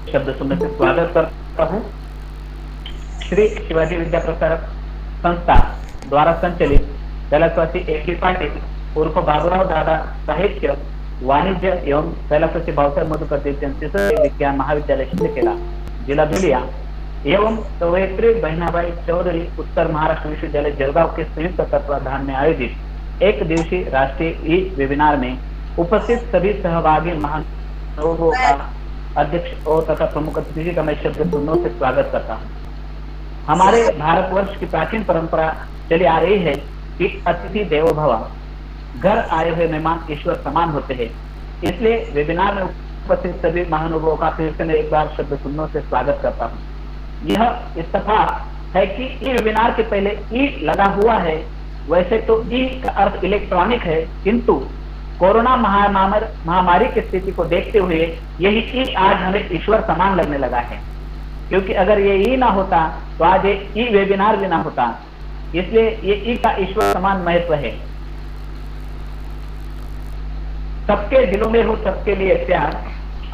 शब्द सुनने से स्वागत करता हूँ। श्री शिवाजी विद्या प्रसारक संस्था द्वारा संचालित कैलाशवासी A.K. पाटिल उर्फ बाबूराव दादा साहित्य वाणिज्य एवं कैलाशवासी भावसाहेब मधुकर देशपांडे विज्ञान महाविद्यालय शिंदखेडा जिला धुलिया एवं कवयित्री बहनाबाई चौधरी उत्तर महाराष्ट्र विश्वविद्यालय जलगांव के संयुक्त तत्वाधान में आयोजित एक दिवसीय राष्ट्रीय ई वेबिनार में उपस्थित सभी सहभागी महानुभावों का अध्यक्ष और तथा प्रमुख अतिथि का मैं शब्द सुनने से स्वागत करता हूँ। हमारे भारतवर्ष की प्राचीन परंपरा चली आ रही है कि अतिथि देवो भव, घर आए हुए मेहमान ईश्वर समान होते हैं। इसलिए वेबिनार में उपस्थित सभी महानुभावों का फिर से मैं एक बार शब्द सुनने से स्वागत करता हूँ। यह इत्तेफाक है कि ई वेबिनार के पहले ई लगा हुआ है। वैसे तो ई का अर्थ इलेक्ट्रॉनिक है, किंतु कोरोना महामारी की स्थिति को देखते हुए यही ई आज हमें ईश्वर समान लगने लगा है, क्योंकि अगर ये ई ना होता तो आज ये ई वेबिनार भी ना होता। इसलिए ये ई का ईश्वर समान महत्व है। सबके दिलों में हो सबके लिए प्यार,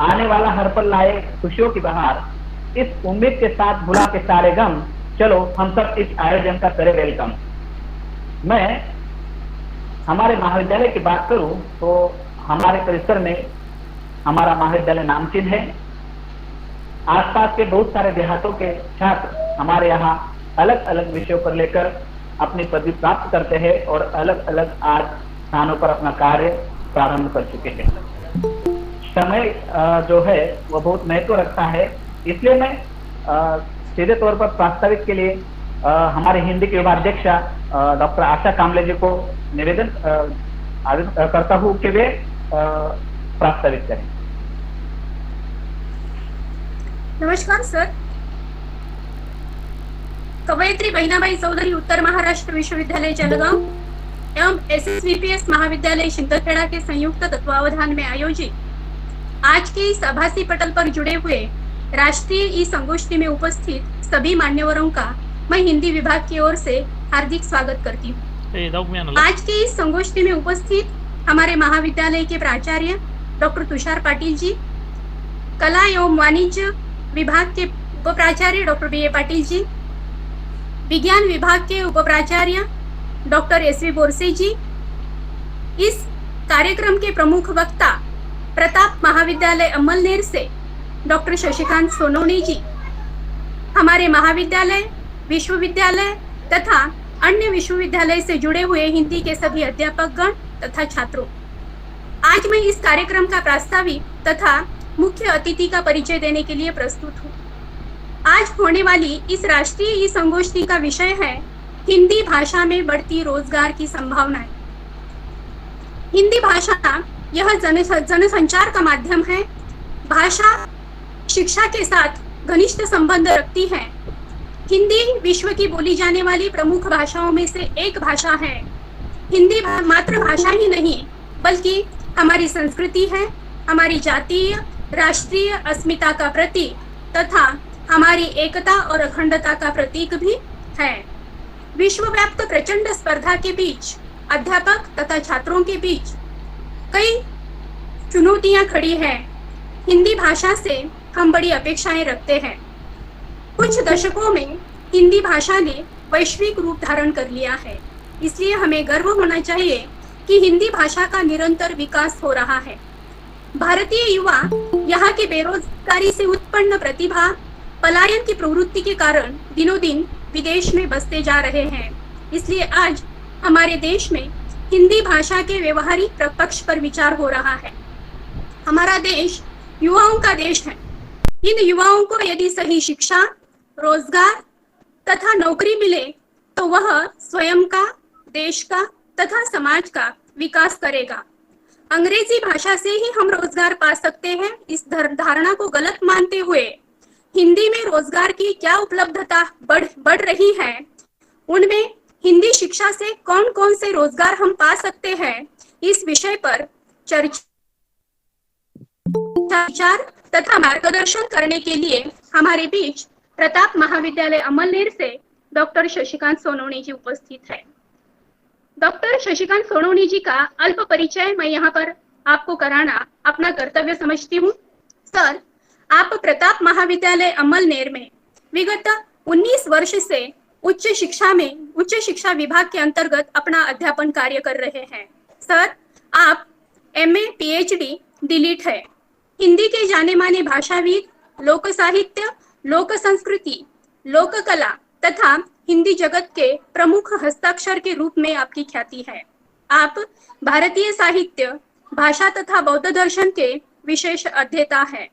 आने वाला हर पल लाए खुशियों की बहार। इस उम्मीद के साथ भुला के सारे गम, चलो हम सब इस आयोजन का करें वेलकम। मैं हमारे महाविद्यालय की बात करूं तो हमारे परिसर में हमारा महाविद्यालय नामचीन है। आसपास के बहुत सारे देहातों के छात्र हमारे यहाँ अलग अलग विषयों पर लेकर अपनी पदवी प्राप्त करते हैं और अलग अलग आज स्थानों पर अपना कार्य प्रारंभ कर चुके हैं। समय जो है वो बहुत महत्व रखता है। इसलिए मैं सीधे तौर पर प्रास्ताविक के लिए हमारे हिंदी के उपाध्यक्षा डॉक्टर आशा कामले जी को निवेदन करता हूँ कि वे प्रास्ताविक करें। नमस्कार सर। कवयित्री बहनाबाई चौधरी उत्तर महाराष्ट्र विश्वविद्यालय जलगांव एवं SSVPS महाविद्यालय शिंदखेड़ा के संयुक्त तत्वावधान में आयोजित आज के इस आभासी पटल पर जुड़े हुए राष्ट्रीय ई संगोष्ठी में उपस्थित सभी मान्यवरों का मैं हिंदी विभाग की ओर से हार्दिक स्वागत करती हूँ। आज के इस संगोष्ठी में उपस्थित हमारे महाविद्यालय के प्राचार्य डॉक्टर तुषार पाटिल जी, कला एवं वाणिज्य विभाग के उप प्राचार्य डॉक्टर B.A. पाटिल जी, विज्ञान विभाग के उप प्राचार्य डॉक्टर S.V. बोरसे जी, इस कार्यक्रम के प्रमुख वक्ता प्रताप महाविद्यालय अमलनेर से डॉक्टर शशिकांत सोनोनी जी, हमारे महाविद्यालय, विश्वविद्यालय तथा अन्य विश्वविद्यालय से जुड़े हुए हिंदी के सभी अध्यापक गण तथा छात्रों। आज मैं इस कार्यक्रम का प्रास्ताविक तथा मुख्य अतिथि का परिचय देने के लिए प्रस्तुत हूँ। आज होने वाली इस राष्ट्रीय ई संगोष्ठी का विषय है हिंदी भाषा में बढ़ती रोजगार की संभावनाएं। हिंदी भाषा यह जनसंचार का माध्यम है। भाषा शिक्षा के साथ घनिष्ठ संबंध रखती है। हिंदी विश्व की बोली जाने वाली प्रमुख भाषाओं में से एक भाषा है। हिंदी मातृभाषा ही नहीं बल्कि हमारी संस्कृति है, हमारी जातीय राष्ट्रीय अस्मिता का प्रतीक तथा हमारी एकता और अखंडता का प्रतीक भी है। विश्वव्याप्त प्रचंड स्पर्धा के बीच अध्यापक तथा छात्रों के बीच कई चुनौतियां खड़ी हैं। हिंदी भाषा से हम बड़ी अपेक्षाएं रखते हैं। कुछ दशकों में हिंदी भाषा ने वैश्विक रूप धारण कर लिया है। इसलिए हमें गर्व होना चाहिए कि हिंदी भाषा का निरंतर विकास हो रहा है। भारतीय युवा यहाँ की बेरोजगारी से उत्पन्न प्रतिभा, पलायन की प्रवृत्ति के कारण दिनों दिन विदेश में बसते जा रहे हैं। इसलिए आज हमारे देश में हिंदी भाषा के व्यवहारिक पक्ष पर विचार हो रहा है। हमारा देश युवाओं का देश है। इन युवाओं को यदि सही शिक्षा, रोजगार तथा नौकरी मिले तो वह स्वयं का, देश का तथा समाज का विकास करेगा। अंग्रेजी भाषा से ही हम रोजगार पा सकते हैं, इस धारणा को गलत मानते हुए हिंदी में रोजगार की क्या उपलब्धता बढ़ रही है, उनमें हिंदी शिक्षा से कौन कौन से रोजगार हम पा सकते हैं, इस विषय पर चर्चा विचार तथा मार्गदर्शन करने के लिए हमारे बीच प्रताप महाविद्यालय अमलनेर से डॉक्टर शशिकांत सोनोनी जी उपस्थित है। डॉक्टर शशिकांत सोनोनी जी का अल्प परिचय मैं यहाँ पर आपको कराना अपना कर्तव्य समझती हूँ। सर, आप प्रताप महाविद्यालय अमलनेर में विगत 19 वर्ष से उच्च शिक्षा विभाग के अंतर्गत अपना अध्यापन कार्य कर रहे हैं। सर, आप MA PhD डिलीट है। हिंदी के जाने माने भाषाविद, लोक साहित्य, लोक संस्कृति, लोक कला तथा हिंदी जगत के प्रमुख हस्ताक्षर के रूप में आपकी ख्याति है। आप भारतीय साहित्य, भाषा तथा बौद्ध दर्शन के विशेष अध्येता है।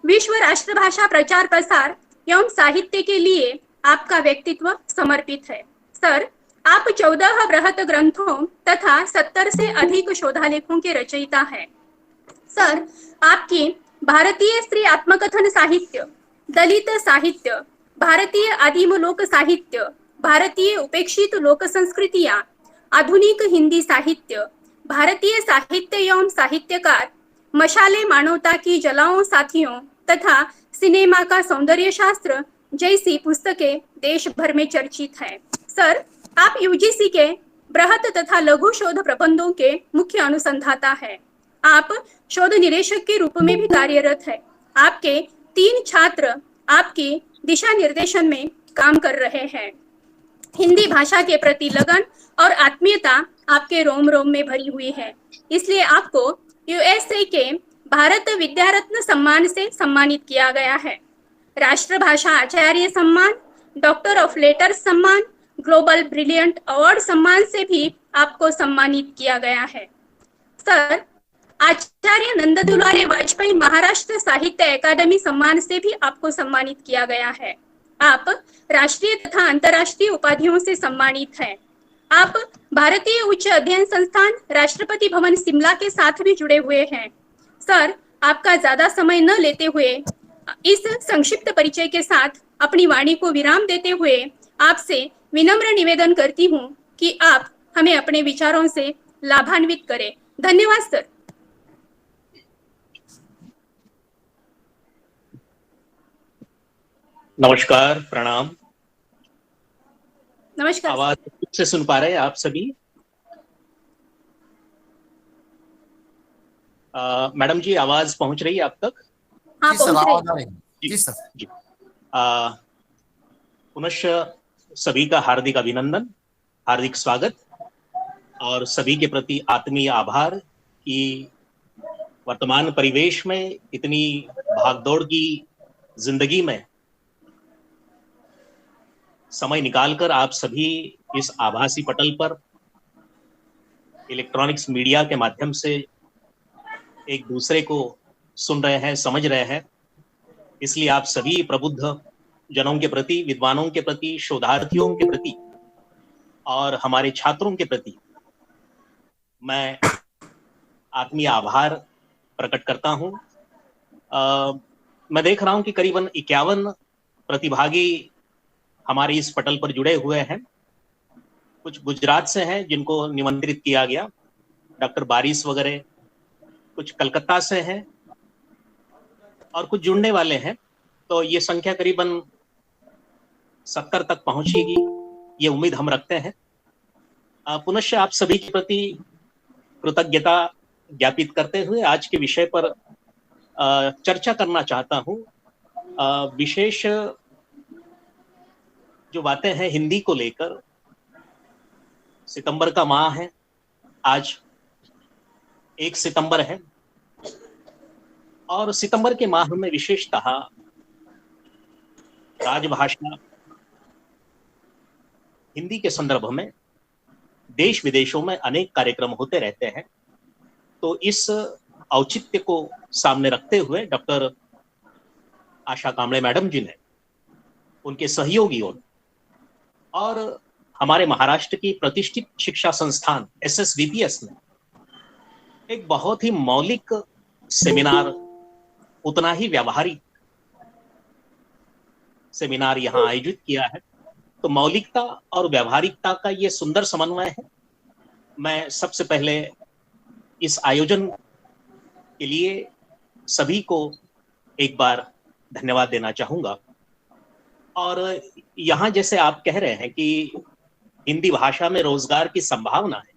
विश्व राष्ट्रभाषा प्रचार प्रसार एवं साहित्य के लिए आपका व्यक्तित्व समर्पित है। सर, आप 14 बृहत ग्रंथों तथा 70 से अधिक शोधालेखों के रचयिता हैं। सर, आपकी भारतीय स्त्री आत्मकथन साहित्य, दलित साहित्य, भारतीय आदिम लोक साहित्य, भारतीय उपेक्षित लोक संस्कृतियां, आधुनिक हिंदी साहित्य, भारतीय साहित्य एवं साहित्यकार, मशाले मानवता की जलाओं साथियों तथा सिनेमा का सौंदर्य शास्त्र जैसी पुस्तकें देश भर में चर्चित है। सर, आप UGC के बृहत तथा लघु शोध प्रबंधों के मुख्य अनुसंधाता है। आप शोध निदेशक के रूप में भी कार्यरत है। आपके 3 छात्र आपके दिशा निर्देशन में काम कर रहे हैं। हिंदी भाषा के प्रति लगन और आत्मीयता आपके रोम रोम में भरी हुई है, इसलिए आपको USA के भारत विद्या रत्न सम्मान से सम्मानित किया गया है। राष्ट्रभाषा आचार्य सम्मान, डॉक्टर ऑफ लेटर्स सम्मान, ग्लोबल ब्रिलियंट अवार्ड सम्मान से भी आपको सम्मानित किया गया है। सर, आचार्य नंद दुलारे वाजपेयी महाराष्ट्र साहित्य अकादमी सम्मान से भी आपको सम्मानित किया गया है। आप राष्ट्रीय तथा अंतर्राष्ट्रीय उपाधियों से सम्मानित हैं। आप भारतीय उच्च अध्ययन संस्थान राष्ट्रपति भवन शिमला के साथ भी जुड़े हुए हैं। सर, आपका ज्यादा समय न लेते हुए इस संक्षिप्त परिचय के साथ अपनी वाणी को विराम देते हुए आपसे विनम्र निवेदन करती हूं कि आप हमें अपने विचारों से लाभान्वित करें। धन्यवाद सर। नमस्कार, प्रणाम। नमस्कार। आवाज ठीक से सुन पा रहे हैं आप सभी? मैडम जी, आवाज पहुंच रही है आप तक? हाँ, जी सर, पहुंच आवाज आ रही। रही है। जी सर। जी। पुनश्च सभी का हार्दिक अभिनंदन, हार्दिक स्वागत और सभी के प्रति आत्मीय आभार कि वर्तमान परिवेश में इतनी भागदौड़ की जिंदगी में समय निकालकर आप सभी इस आभासी पटल पर इलेक्ट्रॉनिक्स मीडिया के माध्यम से एक दूसरे को सुन रहे हैं, समझ रहे हैं। इसलिए आप सभी प्रबुद्ध जनों के प्रति, विद्वानों के प्रति, शोधार्थियों के प्रति और हमारे छात्रों के प्रति मैं आत्मीय आभार प्रकट करता हूं। मैं देख रहा हूं कि करीबन 51 प्रतिभागी हमारे इस पटल पर जुड़े हुए हैं। कुछ गुजरात से हैं जिनको निमंत्रित किया गया, डॉक्टर बारिश वगैरह, कुछ कलकत्ता से हैं और कुछ जुड़ने वाले हैं। तो ये संख्या करीबन 70 तक पहुंचेगी, ये उम्मीद हम रखते हैं। पुनश्च आप सभी के प्रति कृतज्ञता ज्ञापित करते हुए आज के विषय पर चर्चा करना चाहता हूं। विशेष जो बातें हैं हिंदी को लेकर, सितंबर का माह है, आज 1 सितंबर है और सितंबर के माह में विशेषतः राजभाषा हिंदी के संदर्भ में देश विदेशों में अनेक कार्यक्रम होते रहते हैं। तो इस औचित्य को सामने रखते हुए डॉक्टर आशा कामड़े मैडम जी ने, उनके सहयोगियों और हमारे महाराष्ट्र की प्रतिष्ठित शिक्षा संस्थान SSVPS ने एक बहुत ही मौलिक सेमिनार, उतना ही व्यावहारिक सेमिनार यहाँ आयोजित किया है। तो मौलिकता और व्यावहारिकता का ये सुंदर समन्वय है। मैं सबसे पहले इस आयोजन के लिए सभी को एक बार धन्यवाद देना चाहूंगा। और यहाँ जैसे आप कह रहे हैं कि हिंदी भाषा में रोजगार की संभावना है,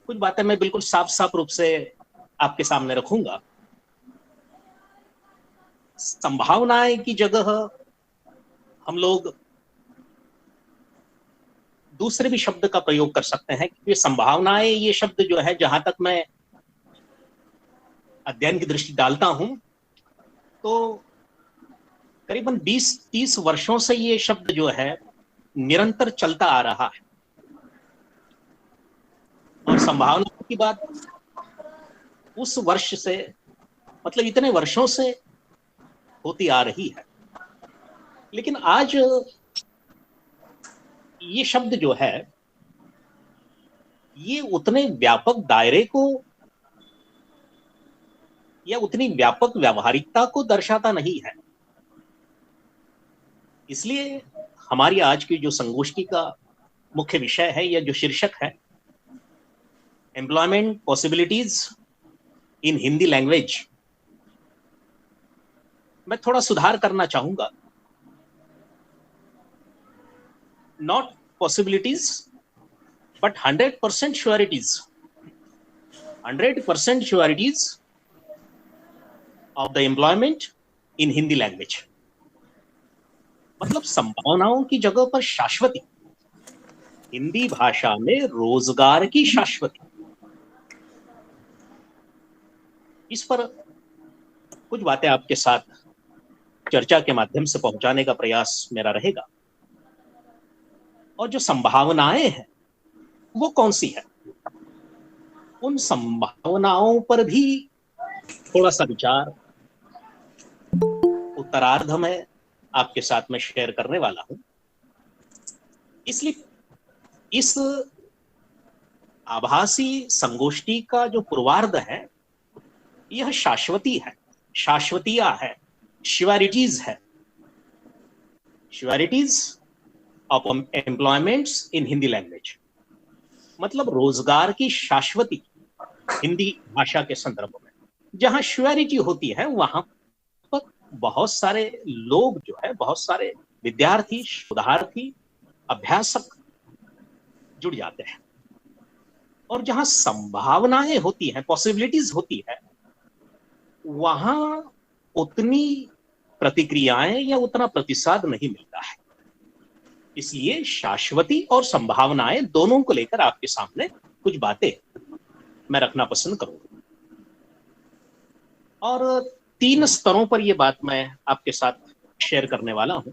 कुछ बातें मैं बिल्कुल साफ साफ रूप से आपके सामने रखूंगा। संभावनाएं की जगह हम लोग दूसरे भी शब्द का प्रयोग कर सकते हैं, क्योंकि संभावनाएं ये शब्द जो है, जहां तक मैं अध्ययन की दृष्टि डालता हूं, तो करीबन 20-30 वर्षों से ये शब्द जो है निरंतर चलता आ रहा है। और संभावना की बात उस वर्ष से, मतलब इतने वर्षों से होती आ रही है। लेकिन आज ये शब्द जो है ये उतने व्यापक दायरे को या उतनी व्यापक व्यावहारिकता को दर्शाता नहीं है। इसलिए हमारी आज की जो संगोष्ठी का मुख्य विषय है या जो शीर्षक है, employment possibilities in Hindi language, मैं थोड़ा सुधार करना चाहूंगा। Not possibilities but 100% sureties, 100% sureties of the employment in Hindi language. मतलब संभावनाओं की जगह पर शाश्वती, हिंदी भाषा में रोजगार की शाश्वती। इस पर कुछ बातें आपके साथ चर्चा के माध्यम से पहुंचाने का प्रयास मेरा रहेगा। और जो संभावनाएं हैं वो कौन सी है, उन संभावनाओं पर भी थोड़ा सा विचार उत्तरार्ध में आपके साथ में शेयर करने वाला हूं। इसलिए इस आभासी संगोष्ठी का जो पूर्वार्ध है यह शाश्वती है, शाश्वतिया है, श्योरिटीज है, sureties of employments in Hindi language. मतलब रोजगार की शाश्वती हिंदी भाषा के संदर्भ में। जहां श्योरिटी होती है वहां पर बहुत सारे लोग जो है, बहुत सारे विद्यार्थी, शोधार्थी, अभ्यासक जुड़ जाते हैं। और जहां संभावनाएं होती हैं, पॉसिबिलिटीज होती है, वहां उतनी प्रतिक्रियाएं या उतना प्रतिसाद नहीं मिलता है। इसलिए शाश्वती और संभावनाएं दोनों को लेकर आपके सामने कुछ बातें मैं रखना पसंद करूंगा। और 3 स्तरों पर यह बात मैं आपके साथ शेयर करने वाला हूं।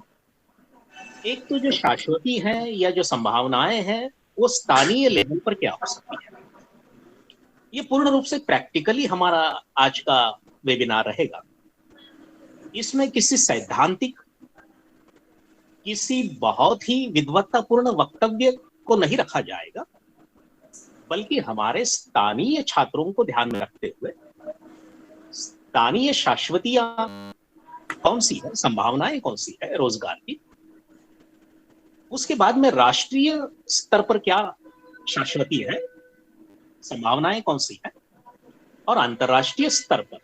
एक तो जो शाश्वती है या जो संभावनाएं हैं वो स्थानीय लेवल पर क्या हो सकती है। ये पूर्ण रूप से प्रैक्टिकली हमारा आज का वेबिनार रहेगा। इसमें किसी सैद्धांतिक, किसी बहुत ही विद्वत्तापूर्ण वक्तव्य को नहीं रखा जाएगा, बल्कि हमारे स्थानीय छात्रों को ध्यान में रखते हुए स्थानीय शाश्वतियां कौन सी है, संभावनाएं कौन सी है रोजगार की, उसके बाद में राष्ट्रीय स्तर पर क्या शाश्वती है, संभावनाएं कौन सी है, और अंतर्राष्ट्रीय स्तर पर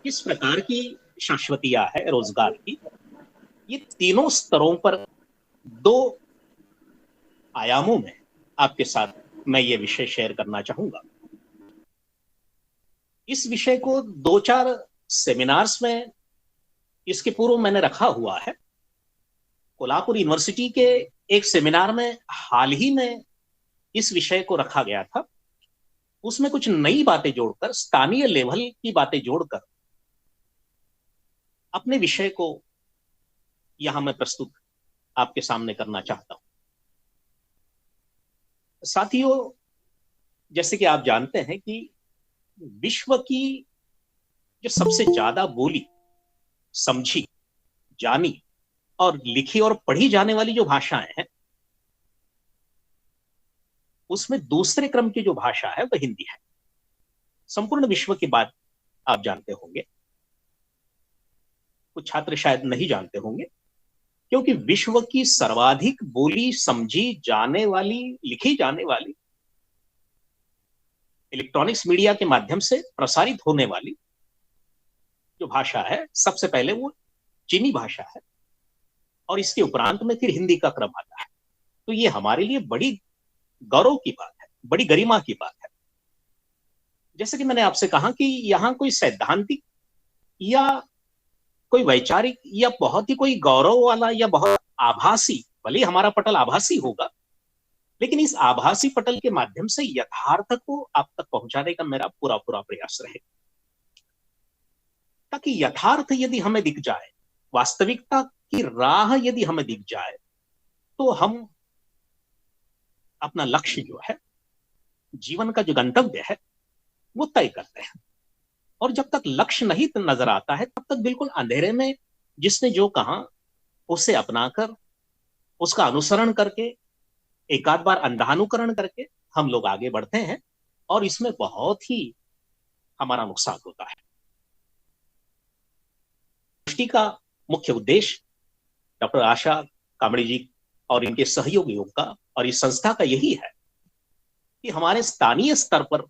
किस प्रकार की शाश्वतियां है रोजगार की। ये तीनों स्तरों पर 2 आयामों में आपके साथ मैं ये विषय शेयर करना चाहूंगा। इस विषय को 2-4 सेमिनार्स में इसके पूर्व मैंने रखा हुआ है। कोल्हापुर यूनिवर्सिटी के एक सेमिनार में हाल ही में इस विषय को रखा गया था। उसमें कुछ नई बातें जोड़कर, स्थानीय लेवल की बातें जोड़कर अपने विषय को यहां मैं प्रस्तुत आपके सामने करना चाहता हूं। साथियों, जैसे कि आप जानते हैं कि विश्व की जो सबसे ज्यादा बोली, समझी, जानी और लिखी और पढ़ी जाने वाली जो भाषाएं हैं, उसमें दूसरे क्रम की जो भाषा है वह हिंदी है। संपूर्ण विश्व की बात आप जानते होंगे, कुछ छात्र शायद नहीं जानते होंगे, क्योंकि विश्व की सर्वाधिक बोली, समझी जाने वाली, लिखी जाने वाली, इलेक्ट्रॉनिक्स मीडिया के माध्यम से प्रसारित होने वाली जो भाषा है, सबसे पहले वो चीनी भाषा है और इसके उपरांत में फिर हिंदी का क्रम आता है। तो ये हमारे लिए बड़ी गौरव की बात है, बड़ी गरिमा की बात है। जैसे कि मैंने आपसे कहा कि यहां कोई सैद्धांतिक या कोई वैचारिक या बहुत ही कोई गौरव वाला या बहुत आभासी, भले हमारा पटल आभासी होगा, लेकिन इस आभासी पटल के माध्यम से यथार्थ को आप तक पहुंचाने का मेरा पूरा पूरा प्रयास रहे, ताकि यथार्थ यदि हमें दिख जाए, वास्तविकता की राह यदि हमें दिख जाए, तो हम अपना लक्ष्य जो है, जीवन का जो गंतव्य है, वो तय करते हैं। और जब तक लक्ष्य नहीं नजर आता है, तब तक बिल्कुल अंधेरे में जिसने जो कहा उसे अपनाकर, उसका अनुसरण करके, एक आध बार अंधानुकरण करके हम लोग आगे बढ़ते हैं, और इसमें बहुत ही हमारा नुकसान होता है। दृष्टि का मुख्य उद्देश्य डॉक्टर आशा कामड़ी जी और इनके सहयोगियों का और इस संस्था का यही है कि हमारे स्थानीय स्तर पर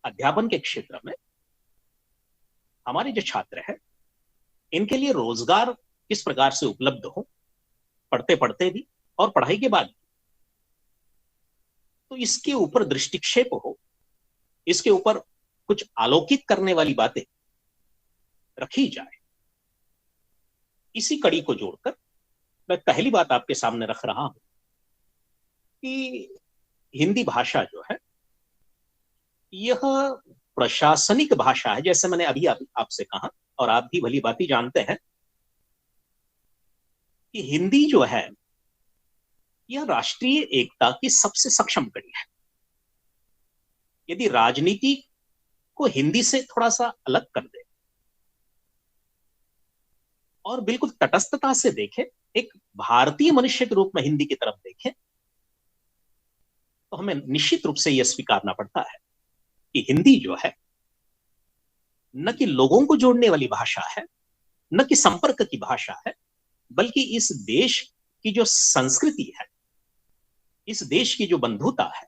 अध्यापन के क्षेत्र में हमारे जो छात्र हैं, इनके लिए रोजगार किस प्रकार से उपलब्ध हो, पढ़ते पढ़ते भी और पढ़ाई के बाद भी, तो इसके ऊपर दृष्टिक्षेप हो, इसके ऊपर कुछ आलोकित करने वाली बातें रखी जाए। इसी कड़ी को जोड़कर मैं पहली बात आपके सामने रख रहा हूं कि हिंदी भाषा जो है, यह प्रशासनिक भाषा है। जैसे मैंने अभी आपसे कहा, और आप भी भली भांति जानते हैं कि हिंदी जो है, यह राष्ट्रीय एकता की सबसे सक्षम कड़ी है। यदि राजनीति को हिंदी से थोड़ा सा अलग कर दे और बिल्कुल तटस्थता से देखें, एक भारतीय मनुष्य के रूप में हिंदी की तरफ देखें, तो हमें निश्चित रूप से यह स्वीकारना पड़ता है कि हिंदी जो है, न कि लोगों को जोड़ने वाली भाषा है, न कि संपर्क की भाषा है, बल्कि इस देश की जो संस्कृति है, इस देश की जो बंधुता है,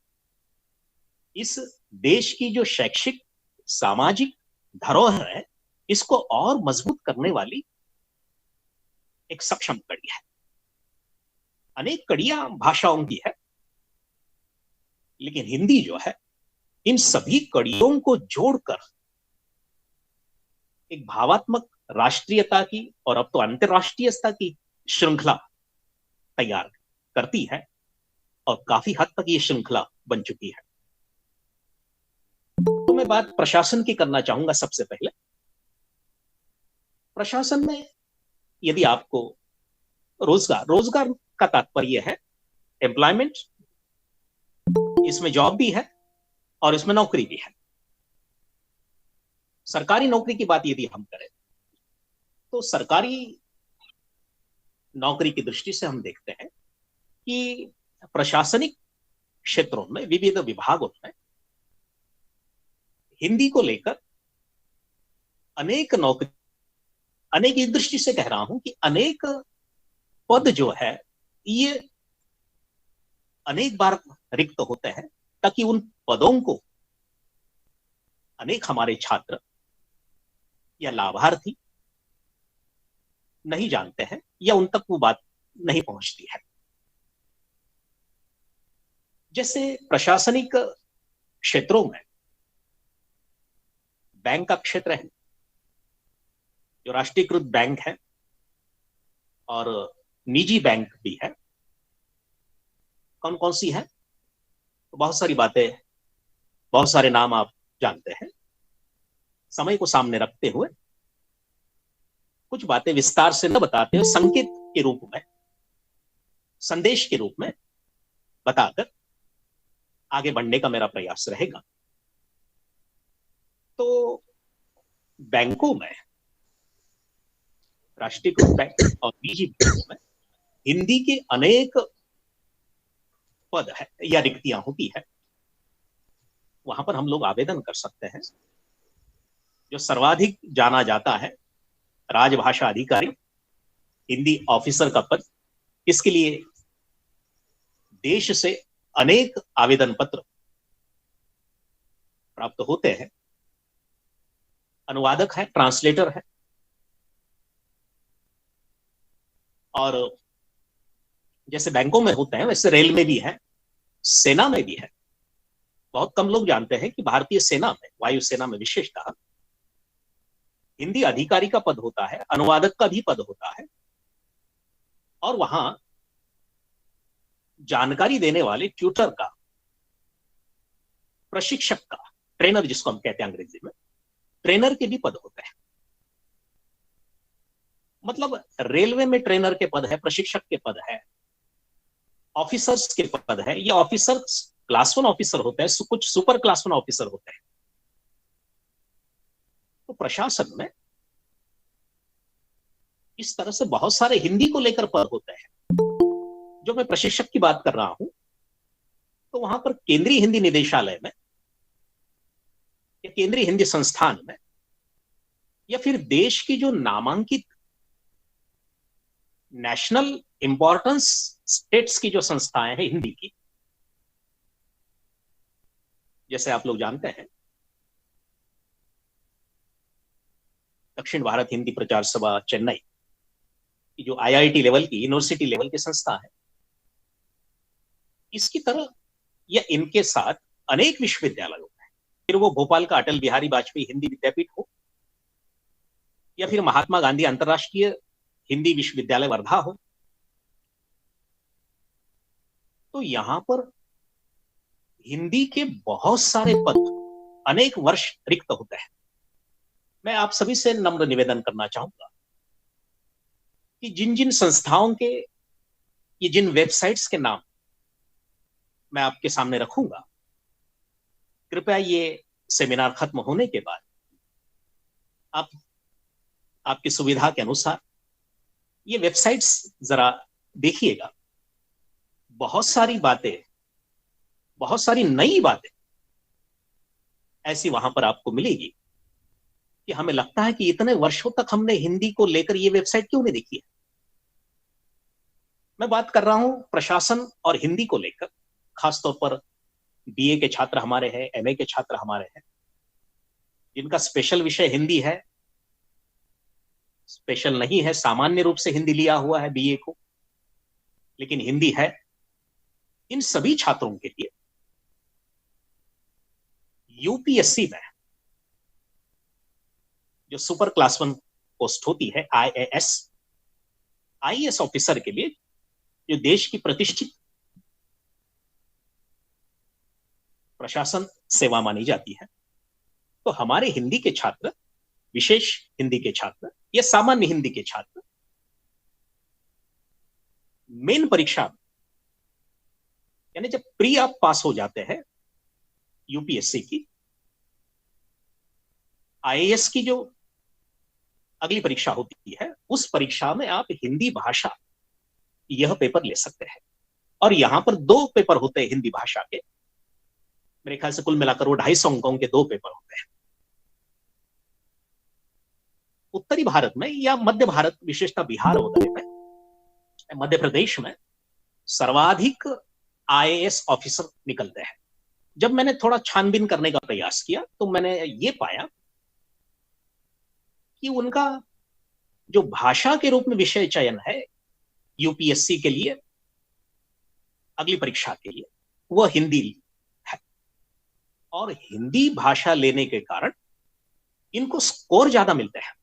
इस देश की जो शैक्षिक सामाजिक धरोहर है, इसको और मजबूत करने वाली एक सक्षम कड़ी है। अनेक कड़ियां भाषाओं की है, लेकिन हिंदी जो है, इन सभी कड़ियों को जोड़कर एक भावात्मक राष्ट्रीयता की और अब तो अंतर्राष्ट्रीयता की श्रृंखला तैयार करती है, और काफी हद तक ये श्रृंखला बन चुकी है। तो मैं बात प्रशासन की करना चाहूंगा। सबसे पहले प्रशासन में यदि आपको रोजगार का तात्पर्य है एम्प्लॉयमेंट, इसमें जॉब भी है और इसमें नौकरी भी है। सरकारी नौकरी की बात यदि हम करें, तो सरकारी नौकरी की दृष्टि से हम देखते हैं कि प्रशासनिक क्षेत्रों में, विविध विभागों में हिंदी को लेकर अनेक नौकरी, अनेक इस दृष्टि से कह रहा हूं कि अनेक पद जो है, ये अनेक बार रिक्त होते हैं, ताकि उन पदों को अनेक हमारे छात्र या लाभार्थी नहीं जानते हैं, या उन तक वो बात नहीं पहुंचती है। जैसे प्रशासनिक क्षेत्रों में बैंक का क्षेत्र है, जो राष्ट्रीयकृत बैंक है, और निजी बैंक भी है। कौन कौन सी है? तो बहुत सारी बातें, बहुत सारे नाम आप जानते हैं। समय को सामने रखते हुए कुछ बातें विस्तार से न बताते हुए संकेत के रूप में, संदेश के रूप में बताकर आगे बढ़ने का मेरा प्रयास रहेगा। तो बैंकों में, राष्ट्रीयकृत बैंक और निजी बैंकों में हिंदी के अनेक पद है या रिक्तियां होती है। वहां पर हम लोग आवेदन कर सकते हैं। जो सर्वाधिक जाना जाता है, राजभाषा अधिकारी, हिंदी ऑफिसर का पद, इसके लिए देश से अनेक आवेदन पत्र प्राप्त होते हैं। अनुवादक है, ट्रांसलेटर है, और जैसे बैंकों में होते हैं वैसे रेल में भी है, सेना में भी है। बहुत कम लोग जानते हैं कि भारतीय सेना में, वायुसेना में विशेषतः हिंदी अधिकारी का पद होता है, अनुवादक का भी पद होता है, और वहां जानकारी देने वाले ट्यूटर का, प्रशिक्षक का, ट्रेनर जिसको हम कहते हैं अंग्रेजी में, ट्रेनर के भी पद होते हैं। मतलब रेलवे में ट्रेनर के पद है, प्रशिक्षक के पद है, ऑफिसर्स के पद है। ये ऑफिसर्स क्लास 1 ऑफिसर होते हैं, कुछ सुपर क्लास 1 ऑफिसर होते हैं। तो प्रशासन में इस तरह से बहुत सारे हिंदी को लेकर पद होते हैं। जो मैं प्रशिक्षक की बात कर रहा हूं, तो वहां पर केंद्रीय हिंदी निदेशालय में या केंद्रीय हिंदी संस्थान में, या फिर देश की जो नामांकित नेशनल इंपॉर्टेंस स्टेट्स की जो संस्थाएं हैं हिंदी की, जैसे आप लोग जानते हैं दक्षिण भारत हिंदी प्रचार सभा चेन्नई की जो IIT लेवल की, यूनिवर्सिटी लेवल की संस्था है, इसकी तरह या इनके साथ अनेक विश्वविद्यालय होते हैं। फिर वो भोपाल का अटल बिहारी वाजपेयी हिंदी विद्यापीठ हो, या फिर महात्मा गांधी अंतरराष्ट्रीय हिंदी विश्वविद्यालय वर्धा हो, तो यहां पर हिंदी के बहुत सारे पद अनेक वर्ष रिक्त होते हैं। मैं आप सभी से नम्र निवेदन करना चाहूंगा कि जिन जिन संस्थाओं के, ये जिन वेबसाइट्स के नाम मैं आपके सामने रखूंगा, कृपया ये सेमिनार खत्म होने के बाद आप आपकी सुविधा के अनुसार ये वेबसाइट्स जरा देखिएगा। बहुत सारी बातें, बहुत सारी नई बातें ऐसी वहां पर आपको मिलेगी कि हमें लगता है कि इतने वर्षों तक हमने हिंदी को लेकर ये वेबसाइट क्यों नहीं देखी है। मैं बात कर रहा हूं प्रशासन और हिंदी को लेकर, खासतौर पर BA के छात्र हमारे हैं, MA के छात्र हमारे हैं, जिनका स्पेशल विषय हिंदी है, स्पेशल नहीं है, सामान्य रूप से हिंदी लिया हुआ है BA को, लेकिन हिंदी है। इन सभी छात्रों के लिए UPSC में जो सुपर क्लास 1 पोस्ट होती है, IAS ऑफिसर के लिए, जो देश की प्रतिष्ठित प्रशासन सेवा मानी जाती है, तो हमारे हिंदी के छात्र, विशेष हिंदी के छात्र या सामान्य हिंदी के छात्र मेन परीक्षा, यानी जब प्री आप पास हो जाते हैं UPSC की, IAS की जो अगली परीक्षा होती है, उस परीक्षा में आप हिंदी भाषा यह पेपर ले सकते हैं। और यहां पर 2 पेपर होते हैं हिंदी भाषा के, मेरे ख्याल से कुल मिलाकर वो 250 अंकों के 2 पेपर होते हैं। उत्तरी भारत में या मध्य भारत, विशेषतः बिहार वगैरह में, मध्य प्रदेश में सर्वाधिक IAS ऑफिसर निकलते हैं। जब मैंने थोड़ा छानबीन करने का प्रयास किया तो मैंने ये पाया कि उनका जो भाषा के रूप में विषय चयन है UPSC के लिए अगली परीक्षा के लिए, वह हिंदी है। और हिंदी भाषा लेने के कारण इनको स्कोर ज्यादा मिलते हैं,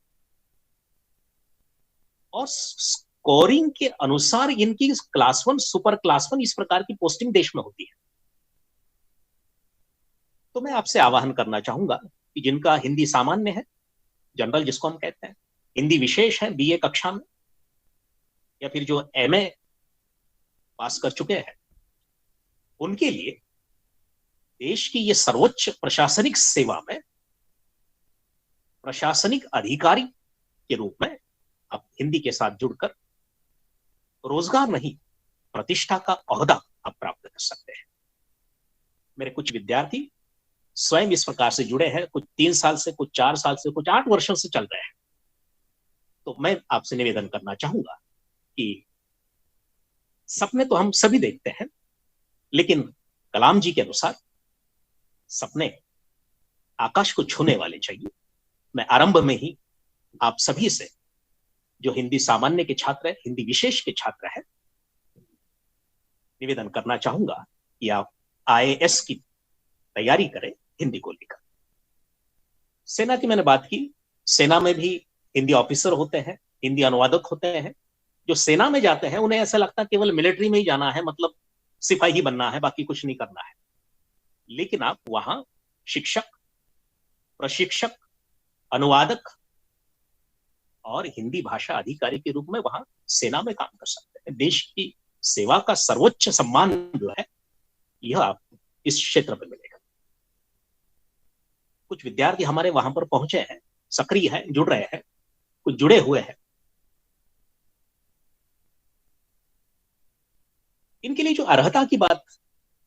और स्कोरिंग के अनुसार इनकी क्लास 1, सुपर क्लास 1 इस प्रकार की पोस्टिंग देश में होती है। तो मैं आपसे आह्वान करना चाहूंगा कि जिनका हिंदी सामान्य है, जनरल जिसको हम कहते हैं, हिंदी विशेष है BA कक्षा में, या फिर जो MA पास कर चुके हैं, उनके लिए देश की ये सर्वोच्च प्रशासनिक सेवा में प्रशासनिक अधिकारी के रूप में आप हिंदी के साथ जुड़कर रोजगार नहीं, प्रतिष्ठा का ओहदा आप प्राप्त कर सकते हैं। मेरे कुछ विद्यार्थी स्वयं इस प्रकार से जुड़े हैं, कुछ 3 साल से, कुछ 4 साल से, कुछ 8 वर्षों से चल रहे हैं। तो मैं आपसे निवेदन करना चाहूंगा कि सपने तो हम सभी देखते हैं, लेकिन कलाम जी के अनुसार सपने आकाश को छूने वाले चाहिए। मैं आरंभ में ही आप सभी से, जो हिंदी सामान्य के छात्र हैं, हिंदी विशेष के छात्र हैं, निवेदन करना चाहूंगा कि आप IAS की तैयारी करें हिंदी को लेकर। सेना की मैंने बात की, सेना में भी हिंदी ऑफिसर होते हैं, हिंदी अनुवादक होते हैं। जो सेना में जाते हैं उन्हें ऐसा लगता है केवल मिलिट्री में ही जाना है, मतलब सिपाही बनना है, बाकी कुछ नहीं करना है। लेकिन आप वहां शिक्षक, प्रशिक्षक, अनुवादक और हिंदी भाषा अधिकारी के रूप में वहां सेना में काम कर सकते हैं। देश की सेवा का सर्वोच्च सम्मान जो है यह आपको इस क्षेत्र में मिलेगा। कुछ विद्यार्थी हमारे वहां पर पहुंचे हैं, सक्रिय हैं, जुड़ रहे हैं, कुछ जुड़े हुए हैं। इनके लिए जो अर्हता की बात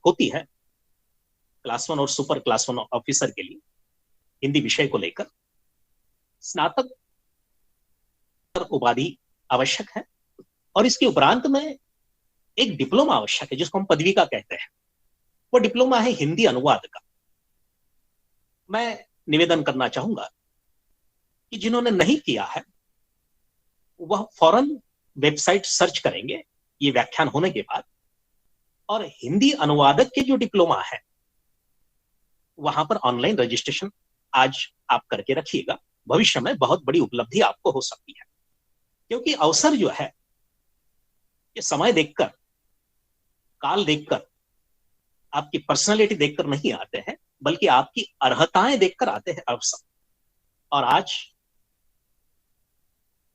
होती है क्लास 1 और सुपर क्लास 1 ऑफिसर के लिए हिंदी विषय को लेकर स्नातक उपाधि आवश्यक है और इसके उपरांत में एक डिप्लोमा आवश्यक है जिसको हम पदविका कहते हैं। वो डिप्लोमा है हिंदी अनुवाद का। मैं निवेदन करना चाहूंगा कि जिन्होंने नहीं किया है वह फौरन वेबसाइट सर्च करेंगे ये व्याख्यान होने के बाद, और हिंदी अनुवादक के जो डिप्लोमा है वहां पर ऑनलाइन रजिस्ट्रेशन आज आप करके रखिएगा। भविष्य में बहुत बड़ी उपलब्धि आपको हो सकती है, क्योंकि अवसर जो है ये समय देखकर, काल देखकर, आपकी पर्सनालिटी देखकर नहीं आते हैं, बल्कि आपकी अर्हताएं देखकर आते हैं अवसर। और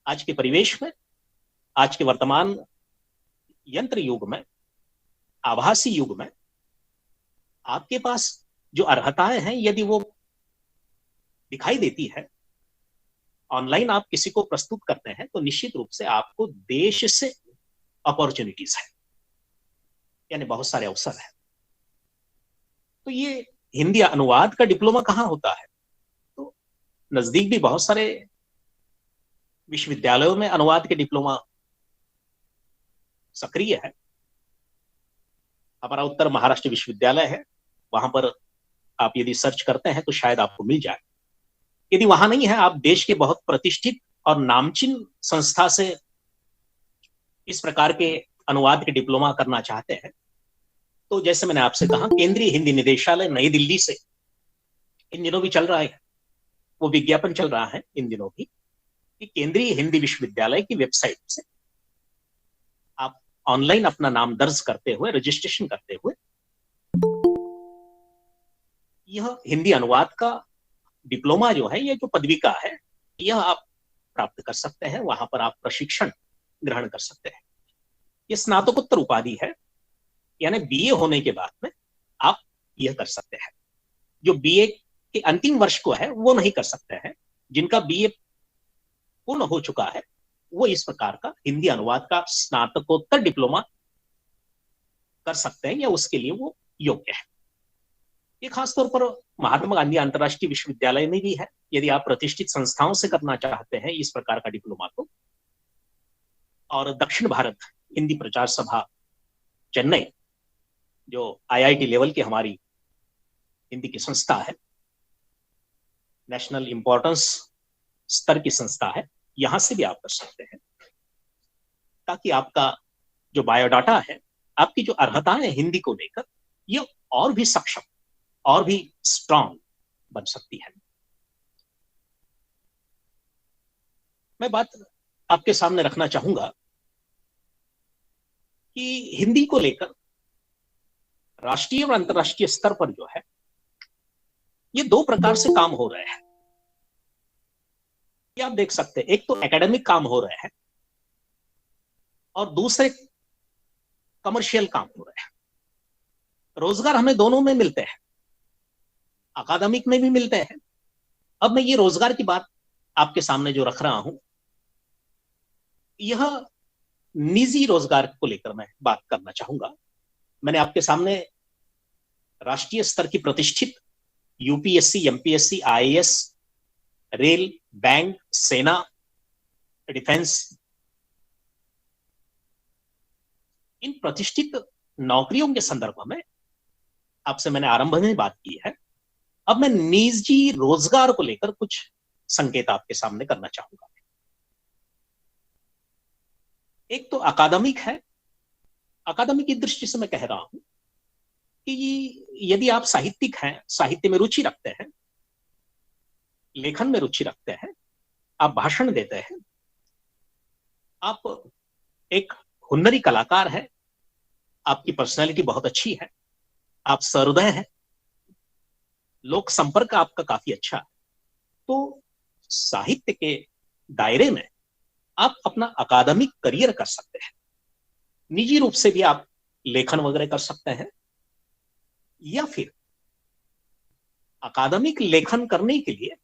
आज के परिवेश में, आज के वर्तमान यंत्र युग में, आभासी युग में आपके पास जो अर्हताएं हैं यदि वो दिखाई देती है, ऑनलाइन आप किसी को प्रस्तुत करते हैं, तो निश्चित रूप से आपको देश से अपॉर्चुनिटीज है, यानी बहुत सारे अवसर हैं। तो ये हिंदी अनुवाद का डिप्लोमा कहाँ होता है? तो नजदीक भी बहुत सारे विश्वविद्यालयों में अनुवाद के डिप्लोमा सक्रिय है। हमारा उत्तर महाराष्ट्र विश्वविद्यालय है, वहां पर आप यदि सर्च करते हैं तो शायद आपको मिल जाए। यदि वहां नहीं है, आप देश के बहुत प्रतिष्ठित और नामचीन संस्था से इस प्रकार के अनुवाद के डिप्लोमा करना चाहते हैं, तो जैसे मैंने आपसे कहा, केंद्रीय हिंदी निदेशालय नई दिल्ली से इन दिनों भी चल रहा है, वो विज्ञापन चल रहा है इन दिनों भी, कि केंद्रीय हिंदी विश्वविद्यालय की वेबसाइट से आप ऑनलाइन अपना नाम दर्ज करते हुए, रजिस्ट्रेशन करते हुए यह हिंदी अनुवाद का डिप्लोमा जो है, यह जो पदविका है, यह आप प्राप्त कर सकते हैं। वहां पर आप प्रशिक्षण ग्रहण कर सकते हैं। यह स्नातकोत्तर उपाधि है, यानी बीए होने के बाद में आप यह कर सकते हैं। जो बीए के अंतिम वर्ष को है वो नहीं कर सकते हैं। जिनका बीए पूर्ण हो चुका है वो इस प्रकार का हिंदी अनुवाद का स्नातकोत्तर डिप्लोमा कर सकते हैं, या उसके लिए वो योग्य है। ये खासतौर पर महात्मा गांधी अंतर्राष्ट्रीय विश्वविद्यालय में भी है। यदि आप प्रतिष्ठित संस्थाओं से करना चाहते हैं इस प्रकार का डिप्लोमा को, और दक्षिण भारत हिंदी प्रचार सभा चेन्नई, जो आईआईटी लेवल की हमारी हिंदी की संस्था है, नेशनल इंपॉर्टेंस स्तर की संस्था है, यहां से भी आप कर सकते हैं, ताकि आपका जो बायोडाटा है, आपकी जो अर्हताएं हैं हिंदी को लेकर, ये और भी सक्षम, और भी स्ट्रांग बन सकती है। मैं बात आपके सामने रखना चाहूंगा कि हिंदी को लेकर राष्ट्रीय और अंतर्राष्ट्रीय स्तर पर जो है, ये दो प्रकार से काम हो रहे हैं। ये आप देख सकते हैं, एक तो एकेडमिक काम हो रहे हैं और दूसरे कमर्शियल काम हो रहे हैं। रोजगार हमें दोनों में मिलते हैं, अकादमिक में भी मिलते हैं। अब मैं ये रोजगार की बात आपके सामने जो रख रहा हूं, यह निजी रोजगार को लेकर मैं बात करना चाहूंगा। मैंने आपके सामने राष्ट्रीय स्तर की प्रतिष्ठित UPSC, MPSC, IAS, rail, bank, सेना, डिफेंस, इन प्रतिष्ठित नौकरियों के संदर्भ में आपसे मैंने आरंभ में बात की है। अब मैं निजी रोजगार को लेकर कुछ संकेत आपके सामने करना चाहूंगा। एक तो अकादमिक है। अकादमिक की दृष्टि से मैं कह रहा हूं कि यदि आप साहित्यिक हैं, साहित्य में रुचि रखते हैं, लेखन में रुचि रखते हैं, आप भाषण देते हैं, आप एक हुनरी कलाकार हैं, आपकी पर्सनैलिटी बहुत अच्छी है, आप सहृदय हैं, लोक संपर्क आपका काफी अच्छा है, तो साहित्य के दायरे में आप अपना अकादमिक करियर कर सकते हैं। निजी रूप से भी आप लेखन वगैरह कर सकते हैं, या फिर अकादमिक लेखन करने के लिए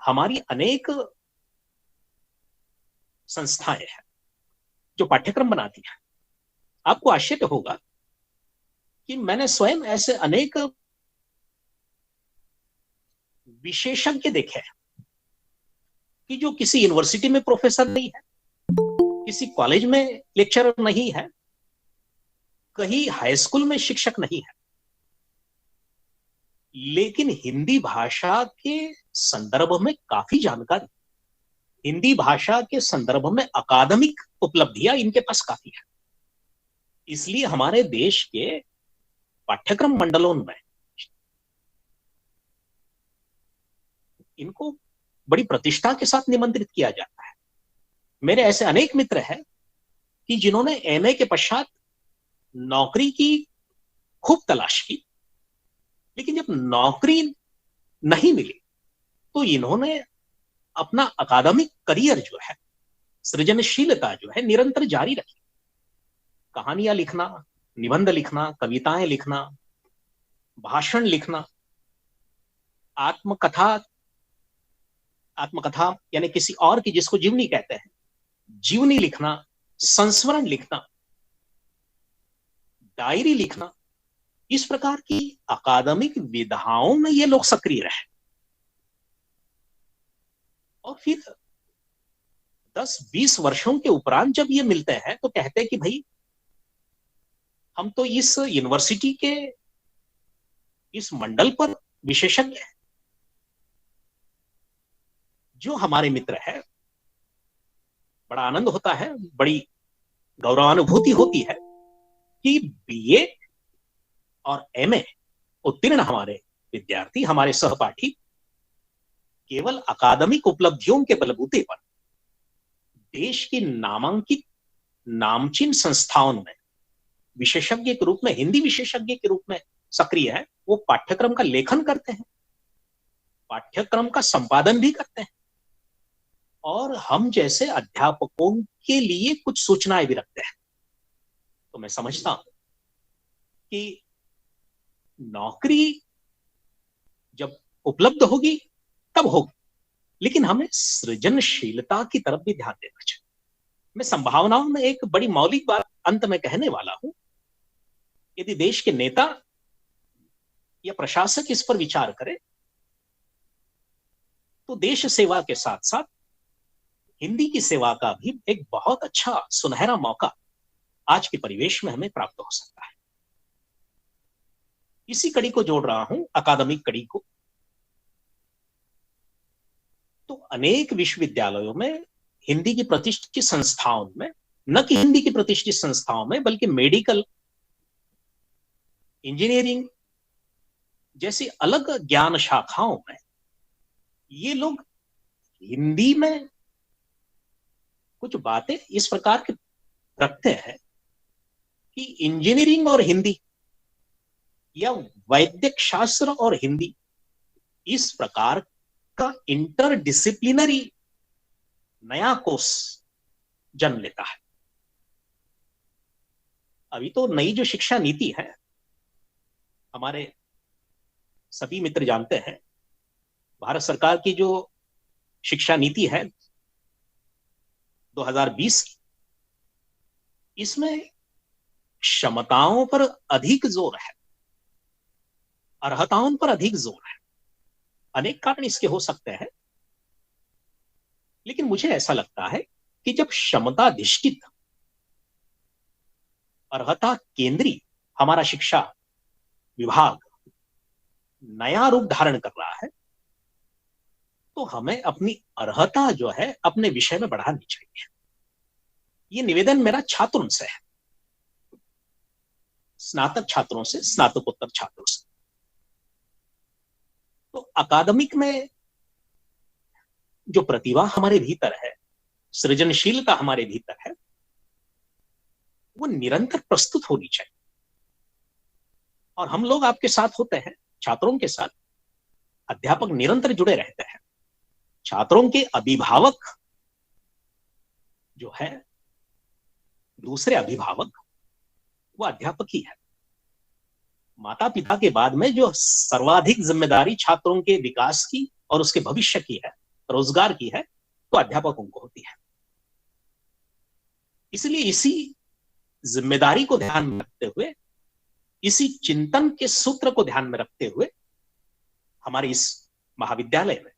हमारी अनेक संस्थाएं हैं जो पाठ्यक्रम बनाती हैं। आपको आश्चर्य होगा कि मैंने स्वयं ऐसे अनेक विशेषज्ञ देखे हैं कि जो किसी यूनिवर्सिटी में प्रोफेसर नहीं है, किसी कॉलेज में लेक्चरर नहीं है, कहीं हाई स्कूल में शिक्षक नहीं है, लेकिन हिंदी भाषा के संदर्भ में काफी जानकारी, हिंदी भाषा के संदर्भ में अकादमिक उपलब्धियां इनके पास काफी है। इसलिए हमारे देश के पाठ्यक्रम मंडलों में इनको बड़ी प्रतिष्ठा के साथ निमंत्रित किया जाता है। मेरे ऐसे अनेक मित्र हैं कि जिन्होंने एमए के पश्चात नौकरी की खूब तलाश की, लेकिन जब नौकरी नहीं मिली तो इन्होंने अपना अकादमिक करियर जो है, सृजनशीलता जो है, निरंतर जारी रखी। कहानियां लिखना, निबंध लिखना, कविताएं लिखना, भाषण लिखना, आत्मकथा यानी किसी और की, जिसको जीवनी कहते हैं, जीवनी लिखना, संस्मरण लिखना, डायरी लिखना, इस प्रकार की अकादमिक विधाओं में ये लोग सक्रिय रहे। और फिर 10-20 वर्षों के उपरांत जब ये मिलते हैं तो कहते हैं कि भाई हम तो इस यूनिवर्सिटी के इस मंडल पर विशेषज्ञ हैं। जो हमारे मित्र है, बड़ा आनंद होता है, बड़ी गौरवानुभूति होती है कि बीए और एमए उत्तीर्ण हमारे विद्यार्थी, हमारे सहपाठी केवल अकादमिक उपलब्धियों के बलबूते पर देश की नामांकित नामचीन संस्थाओं में विशेषज्ञ के रूप में, हिंदी विशेषज्ञ के रूप में सक्रिय है। वो पाठ्यक्रम का लेखन करते हैं, पाठ्यक्रम का संपादन भी करते हैं, और हम जैसे अध्यापकों के लिए कुछ सूचनाएं भी रखते हैं। तो मैं समझता हूं कि नौकरी जब उपलब्ध होगी तब होगी, लेकिन हमें सृजनशीलता की तरफ भी ध्यान देना चाहिए। मैं संभावनाओं में एक बड़ी मौलिक बात अंत में कहने वाला हूं। यदि देश के नेता या प्रशासक इस पर विचार करे तो देश सेवा के साथ साथ हिंदी की सेवा का भी एक बहुत अच्छा सुनहरा मौका आज के परिवेश में हमें प्राप्त हो सकता है। इसी कड़ी को जोड़ रहा हूं, अकादमिक कड़ी को। तो अनेक विश्वविद्यालयों में, हिंदी की प्रतिष्ठित संस्थाओं में, न कि हिंदी की प्रतिष्ठित संस्थाओं में, बल्कि मेडिकल, इंजीनियरिंग जैसी अलग ज्ञान शाखाओं में ये लोग हिंदी में कुछ बातें इस प्रकार की रखते हैं कि इंजीनियरिंग और हिंदी या वैद्यक शास्त्र और हिंदी, इस प्रकार का इंटरडिसिप्लिनरी नया कोर्स जन्म लेता है। अभी तो नई जो शिक्षा नीति है, हमारे सभी मित्र जानते हैं, भारत सरकार की जो शिक्षा नीति है 2020 की, इसमें क्षमताओं पर अधिक जोर है, अर्हताओं पर अधिक जोर है। अनेक कारण इसके हो सकते हैं, लेकिन मुझे ऐसा लगता है कि जब क्षमता अधिष्ठित, अर्हता केंद्रीय हमारा शिक्षा विभाग नया रूप धारण कर रहा है, तो हमें अपनी अर्हता जो है अपने विषय में बढ़ानी चाहिए। ये निवेदन मेरा छात्रों से है, स्नातक छात्रों से, स्नातकोत्तर छात्रों से। तो अकादमिक में जो प्रतिभा हमारे भीतर है, सृजनशीलता हमारे भीतर है, वो निरंतर प्रस्तुत होनी चाहिए। और हम लोग आपके साथ होते हैं, छात्रों के साथ अध्यापक निरंतर जुड़े रहते हैं। छात्रों के अभिभावक जो है, दूसरे अभिभावक, वो अध्यापक ही है। माता पिता के बाद में जो सर्वाधिक जिम्मेदारी छात्रों के विकास की और उसके भविष्य की है, रोजगार की है, तो अध्यापकों को होती है। इसलिए इसी जिम्मेदारी को ध्यान में रखते हुए, इसी चिंतन के सूत्र को ध्यान में रखते हुए हमारे इस महाविद्यालय में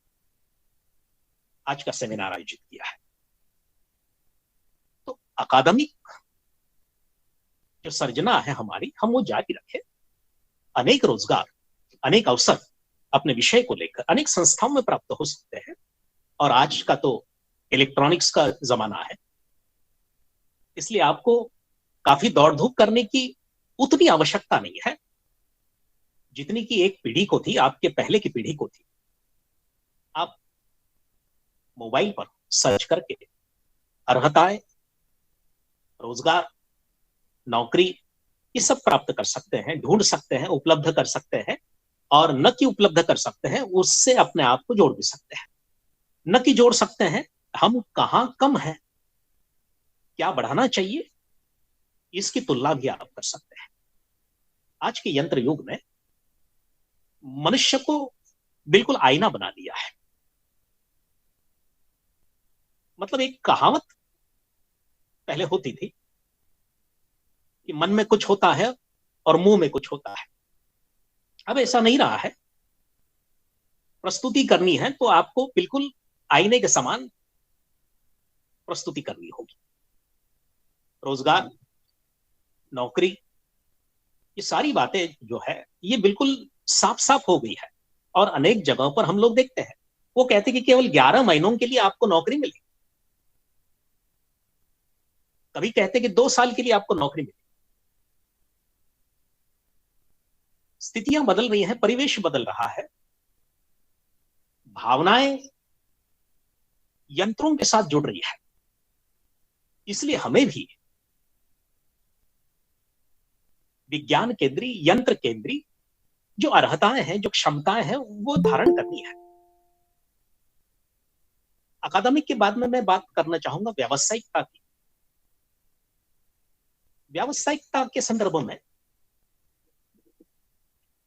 आज का सेमिनार आयोजित किया है। तो अकादमिक जो सर्जना है हमारी, हम वो जारी रखें। अनेक रोजगार, अनेक अवसर अपने विषय को लेकर अनेक संस्थाओं में प्राप्त हो सकते हैं। और आज का तो इलेक्ट्रॉनिक्स का जमाना है, इसलिए आपको काफी दौड़ धूप करने की उतनी आवश्यकता नहीं है जितनी की एक पीढ़ी को थी, आपके पहले की पीढ़ी को थी। आप मोबाइल पर सर्च करके अर्हताएं, रोजगार, नौकरी, ये सब प्राप्त कर सकते हैं, ढूंढ सकते हैं, उपलब्ध कर सकते हैं। और न कि उपलब्ध कर सकते हैं, उससे अपने आप को जोड़ भी सकते हैं। न कि जोड़ सकते हैं, हम कहां कम हैं, क्या बढ़ाना चाहिए, इसकी तुलना भी आप कर सकते हैं। आज के यंत्र युग में मनुष्य को बिल्कुल आईना बना दिया है। मतलब एक कहावत पहले होती थी कि मन में कुछ होता है और मुंह में कुछ होता है। अब ऐसा नहीं रहा है। प्रस्तुति करनी है तो आपको बिल्कुल आईने के समान प्रस्तुति करनी होगी। रोजगार, नौकरी, ये सारी बातें जो है ये बिल्कुल साफ साफ हो गई है। और अनेक जगहों पर हम लोग देखते हैं, वो कहते हैं कि केवल 11 महीनों के लिए आपको नौकरी मिलेगी। कभी कहते हैं कि 2 साल के लिए आपको नौकरी मिलेगी। स्थितियां बदल रही हैं, परिवेश बदल रहा है, भावनाएं यंत्रों के साथ जुड़ रही है। इसलिए हमें भी विज्ञान केंद्री, यंत्र केंद्री जो अर्हताएं हैं, जो क्षमताएं हैं, वो धारण करनी है। अकादमिक के बाद में मैं बात करना चाहूंगा व्यावसायिकता की। व्यावसायिकता के संदर्भ में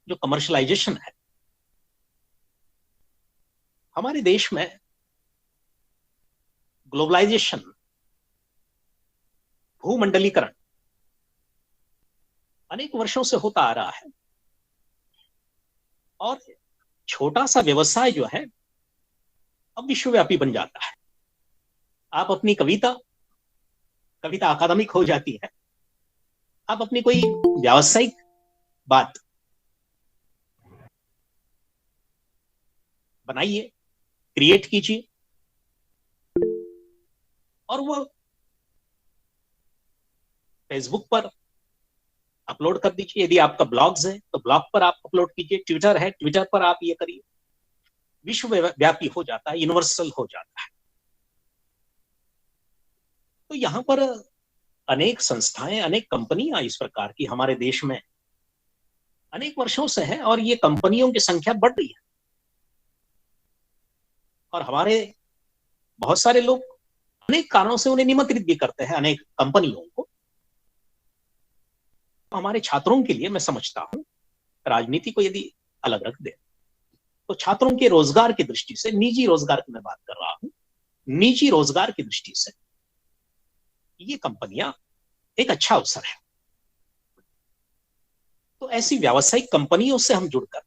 जो कमर्शलाइजेशन है हमारे देश में, ग्लोबलाइजेशन, भूमंडलीकरण अनेक वर्षों से होता आ रहा है। और छोटा सा व्यवसाय जो है अब विश्वव्यापी बन जाता है। आप अपनी कविता अकादमिक हो जाती है। आप अपनी कोई व्यावसायिक बात बनाइए, क्रिएट कीजिए, और वो फेसबुक पर अपलोड कर दीजिए। यदि आपका ब्लॉग्स है तो ब्लॉग पर आप अपलोड कीजिए, ट्विटर है, ट्विटर पर आप ये करिए। विश्वव्यापी हो जाता है, यूनिवर्सल हो जाता है। तो यहां पर अनेक संस्थाएं, अनेक कंपनियां इस प्रकार की हमारे देश में अनेक वर्षों से है, और ये कंपनियों की संख्या बढ़ रही है। और हमारे बहुत सारे लोग अनेक कारणों से उन्हें निमंत्रित भी करते हैं, अनेक कंपनियों को। हमारे छात्रों के लिए मैं समझता हूं, राजनीति को यदि अलग रख दे तो छात्रों के रोजगार की दृष्टि से, निजी रोजगार की मैं बात कर रहा हूं, निजी रोजगार की दृष्टि से ये कंपनियां एक अच्छा अवसर है। तो ऐसी व्यावसायिक कंपनियों से हम जुड़कर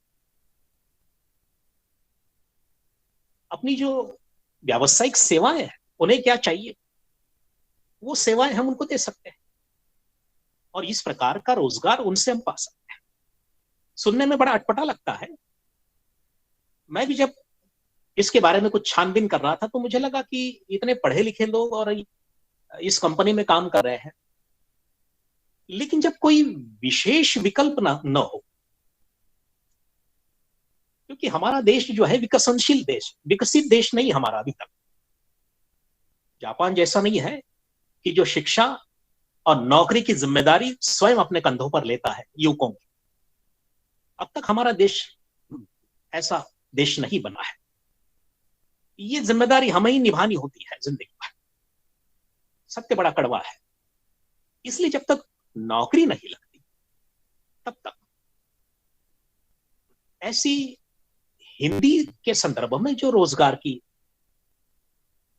अपनी जो व्यावसायिक सेवाएं हैं, उन्हें क्या चाहिए वो सेवाएं हम उनको दे सकते हैं, और इस प्रकार का रोजगार उनसे हम पा सकते हैं। सुनने में बड़ा अटपटा लगता है। मैं भी जब इसके बारे में कुछ छानबीन कर रहा था तो मुझे लगा कि इतने पढ़े लिखे लोग और इस कंपनी में काम कर रहे हैं, लेकिन जब कोई विशेष विकल्प न हो क्योंकि हमारा देश जो है विकसनशील देश, विकसित देश नहीं हमारा अभी तक। जापान जैसा नहीं है कि जो शिक्षा और नौकरी की जिम्मेदारी स्वयं अपने कंधों पर लेता है युवकों की। अब तक हमारा देश ऐसा देश नहीं बना है। ये जिम्मेदारी हमें ही निभानी होती है जिंदगी भर। सत्य बड़ा कड़वा है। इसलिए जब तक नौकरी नहीं लगती तब तक ऐसी हिंदी के संदर्भ में जो रोजगार की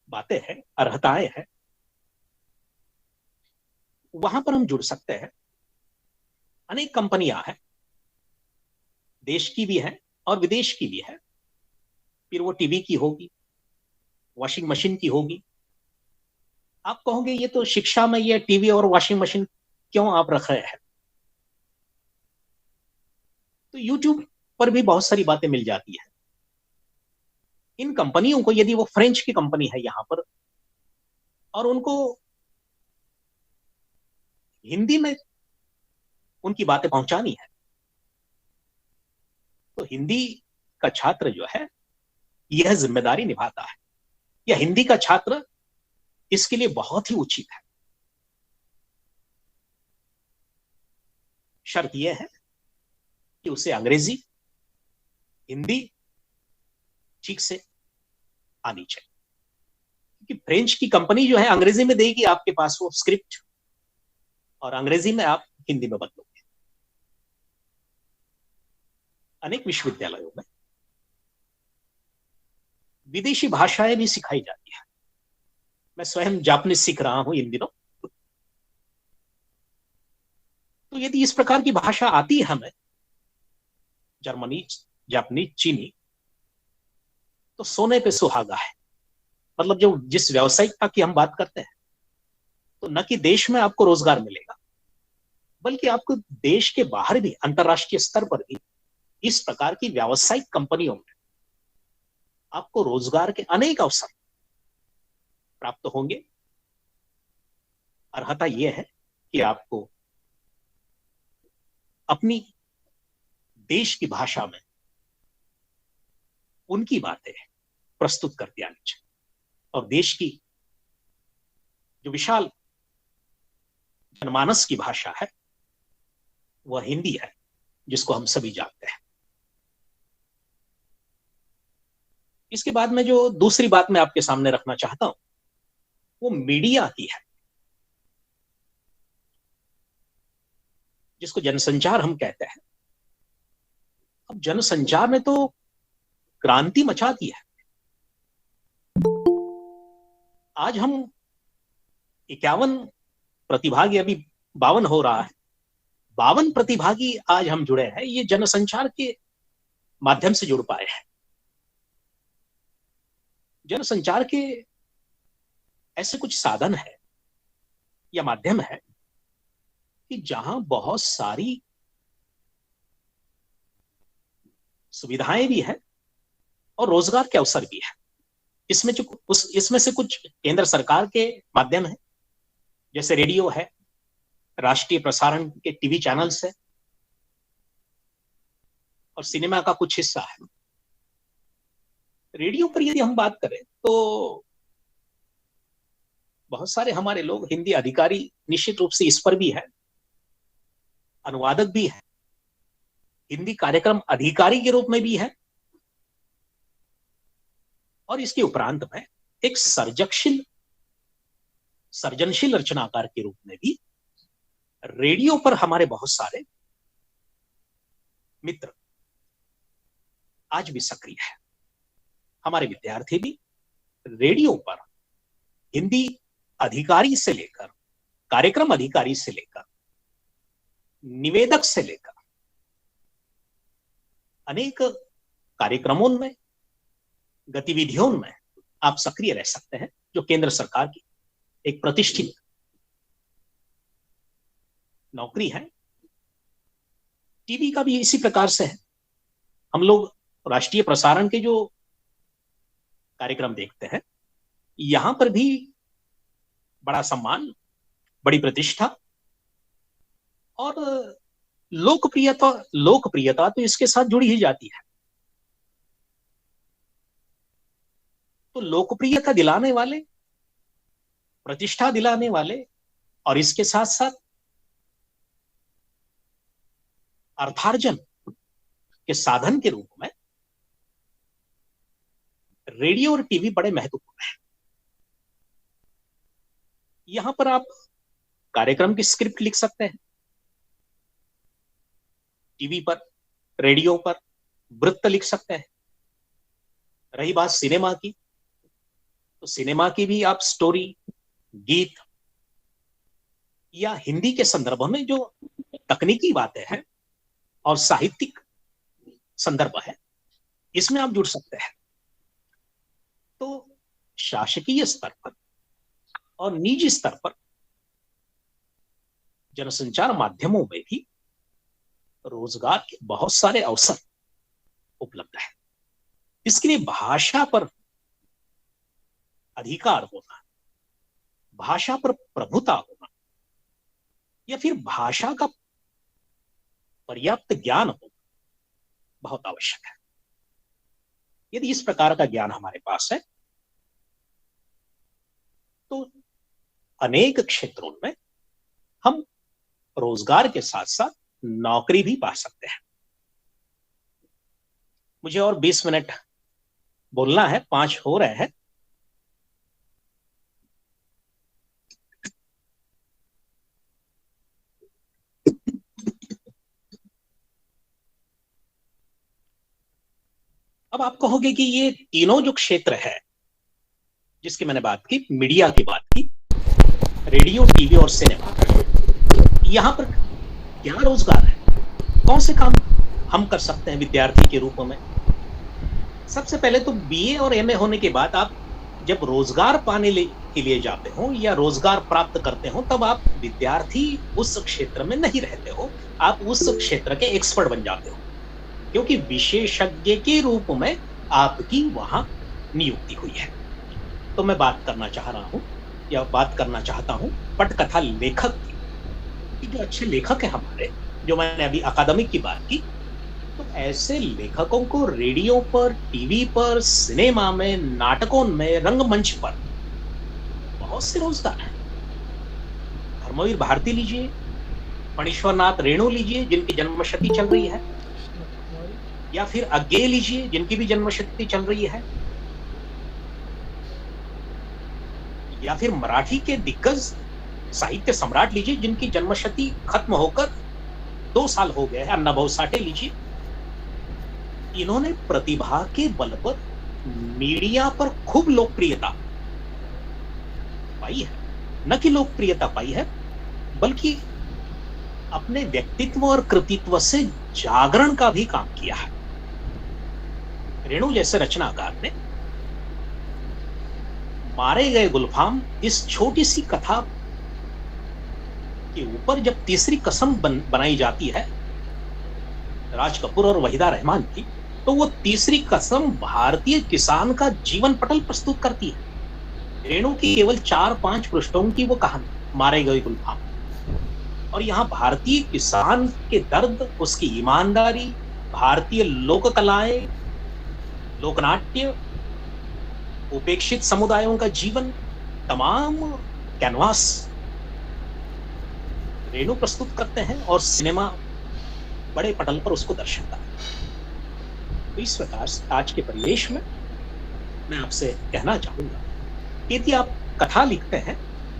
बातें हैं, अर्हताएं हैं, वहां पर हम जुड़ सकते हैं। अनेक कंपनियां हैं, देश की भी है और विदेश की भी है। फिर वो टीवी की होगी, वॉशिंग मशीन की होगी। आप कहोगे ये तो शिक्षा में ये टीवी और वॉशिंग मशीन क्यों आप रख रहे हैं? तो यूट्यूब पर भी बहुत सारी बातें मिल जाती है। इन कंपनियों को, यदि वो फ्रेंच की कंपनी है यहां पर और उनको हिंदी में उनकी बातें पहुंचानी है, तो हिंदी का छात्र जो है यह जिम्मेदारी निभाता है, या हिंदी का छात्र इसके लिए बहुत ही उचित है। शर्त यह है कि उसे अंग्रेजी, हिंदी ठीक से आनी चाहिए। क्योंकि फ्रेंच की कंपनी जो है अंग्रेजी में देगी आपके पास वो स्क्रिप्ट, और अंग्रेजी में आप हिंदी में बदलोगे। अनेक विश्वविद्यालयों में विदेशी भाषाएं भी सिखाई जाती है। मैं स्वयं जापानीज सीख रहा हूं इन दिनों। तो यदि इस प्रकार की भाषा आती है हमें, जर्मनी, जापानीज, चीनी, तो सोने पे सुहागा है। मतलब जो जिस व्यावसायिकता की हम बात करते हैं, तो न कि देश में आपको रोजगार मिलेगा, बल्कि आपको देश के बाहर भी, अंतरराष्ट्रीय स्तर पर भी इस प्रकार की व्यावसायिक कंपनियों में आपको रोजगार के अनेक अवसर प्राप्त होंगे। अर्हता यह है कि आपको अपनी देश की भाषा में उनकी बातें प्रस्तुत करती आनी चाहिए। और देश की जो विशाल जनमानस की भाषा है वह हिंदी है, जिसको हम सभी जानते हैं। इसके बाद में जो दूसरी बात मैं आपके सामने रखना चाहता हूं वो मीडिया की है, जिसको जनसंचार हम कहते हैं। अब जनसंचार ने तो क्रांति मचा दी है। आज हम 51 प्रतिभागी, अभी 52 हो रहा है, 52 प्रतिभागी आज हम जुड़े हैं। ये जनसंचार के माध्यम से जुड़ पाए हैं। जनसंचार के ऐसे कुछ साधन है या माध्यम है कि जहां बहुत सारी सुविधाएं भी है और रोजगार के अवसर भी है। इसमें से कुछ केंद्र सरकार के माध्यम है, जैसे रेडियो है, राष्ट्रीय प्रसारण के टीवी चैनल्स है, और सिनेमा का कुछ हिस्सा है। रेडियो पर यदि हम बात करें तो बहुत सारे हमारे लोग हिंदी अधिकारी निश्चित रूप से इस पर भी है, अनुवादक भी है, हिंदी कार्यक्रम अधिकारी के रूप में भी है, और इसके उपरांत में एक सर्जनशील रचनाकार के रूप में भी रेडियो पर हमारे बहुत सारे मित्र आज भी सक्रिय है। हमारे विद्यार्थी भी रेडियो पर हिंदी अधिकारी से लेकर, कार्यक्रम अधिकारी से लेकर, निवेदक से लेकर अनेक कार्यक्रमों में, गतिविधियों में आप सक्रिय रह सकते हैं, जो केंद्र सरकार की एक प्रतिष्ठित नौकरी है। टीवी का भी इसी प्रकार से है। हम लोग राष्ट्रीय प्रसारण के जो कार्यक्रम देखते हैं, यहां पर भी बड़ा सम्मान, बड़ी प्रतिष्ठा और लोकप्रियता तो इसके साथ जुड़ी ही जाती है। तो लोकप्रियता दिलाने वाले, प्रतिष्ठा दिलाने वाले और इसके साथ साथ अर्थार्जन के साधन के रूप में रेडियो और टीवी बड़े महत्वपूर्ण है। यहां पर आप कार्यक्रम की स्क्रिप्ट लिख सकते हैं, टीवी पर, रेडियो पर वृत्त लिख सकते हैं। रही बात सिनेमा की, तो सिनेमा की भी आप स्टोरी, गीत या हिंदी के संदर्भ में जो तकनीकी बातें हैं और साहित्यिक संदर्भ है, इसमें आप जुड़ सकते हैं। तो शासकीय स्तर पर और निजी स्तर पर जनसंचार माध्यमों में भी रोजगार के बहुत सारे अवसर उपलब्ध है। इसके लिए भाषा पर अधिकार होना, भाषा पर प्रभुता होना या फिर भाषा का पर्याप्त ज्ञान होना बहुत आवश्यक है। यदि इस प्रकार का ज्ञान हमारे पास है तो अनेक क्षेत्रों में हम रोजगार के साथ साथ नौकरी भी पा सकते हैं। मुझे और 20 मिनट बोलना है, 5 हो रहे हैं। अब आप कहोगे कि ये तीनों जो क्षेत्र है जिसकी मैंने बात की, मीडिया की बात की, रेडियो, टीवी और सिनेमा, यहां पर क्या रोजगार है, कौन से काम हम कर सकते हैं विद्यार्थी के रूप में? सबसे पहले तो बीए और एमए होने के बाद आप जब रोजगार पाने के लिए जाते हो या रोजगार प्राप्त करते हो, तब आप विद्यार्थी उस क्षेत्र में नहीं रहते हो, आप उस क्षेत्र के एक्सपर्ट बन जाते हो, क्योंकि विशेषज्ञ के रूप में आपकी वहां नियुक्ति हुई है। तो मैं बात करना चाहता हूं पटकथा लेखक की। जो अच्छे लेखक हैं हमारे, जो मैंने अभी अकादमिक की बात की, तो ऐसे लेखकों को रेडियो पर, टीवी पर, सिनेमा में, नाटकों में, रंगमंच पर बहुत से रोजगार हैं। धर्मवीर भारती लीजिए, फणीश्वरनाथ रेणु लीजिए जिनकी जन्मशती चल रही है, या फिर अज्ञे लीजिए जिनकी भी जन्मशती चल रही है, या फिर मराठी के दिग्गज साहित्य सम्राट लीजिए जिनकी जन्मशती खत्म होकर 2 साल हो गए हैं, अन्नाभाऊ साठे लीजिए। इन्होंने प्रतिभा के बल पर मीडिया पर खूब लोकप्रियता पाई है। न कि लोकप्रियता पाई है, बल्कि अपने व्यक्तित्व और कृतित्व से जागरण का भी काम किया है। रेणु जैसे रचनाकार ने मारे गए गुलफाम इस छोटी सी कथा के ऊपर जब तीसरी कसम बनाई जाती है राज कपूर और वहीदा रहमान की, तो वो तीसरी कसम भारतीय किसान का जीवन पटल प्रस्तुत करती है। रेणु की केवल 4-5 पृष्ठों की वो कहानी, मारे गए गुलफाम, और यहाँ भारतीय किसान के दर्द, उसकी ईमानदारी, भारतीय लोक कलाएं, लोकनाट्य, उपेक्षित समुदायों का जीवन, तमाम कैनवास रेणु प्रस्तुत करते हैं और सिनेमा बड़े पटल पर उसको दर्शाता है। तो इस प्रकार से आज के परिवेश में मैं आपसे कहना चाहूंगा कि यदि आप कथा लिखते हैं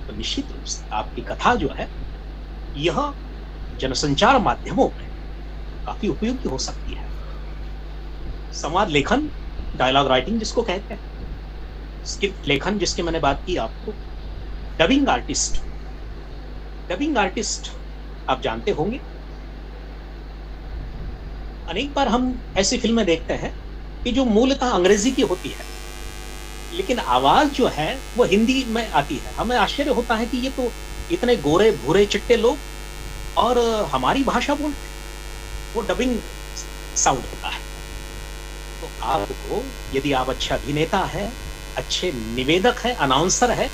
तो निश्चित रूप से आपकी कथा जो है यह जनसंचार माध्यमों में काफी उपयोगी हो सकती है। संवाद लेखन, डायलॉग राइटिंग जिसको कहते हैं, स्क्रिप्ट लेखन जिसकी मैंने बात की आपको, डबिंग आर्टिस्ट आप जानते होंगे। अनेक बार हम ऐसी फिल्में देखते हैं कि जो मूलतः अंग्रेजी की होती है, लेकिन आवाज जो है वो हिंदी में आती है। हमें आश्चर्य होता है कि ये तो इतने गोरे भूरे चिट्टे लोग और हमारी भाषा बोलते हैं, वो डबिंग साउंड होता है। तो आपको, यदि आप अच्छा अभिनेता है, अच्छे निवेदक है, अनाउंसर है,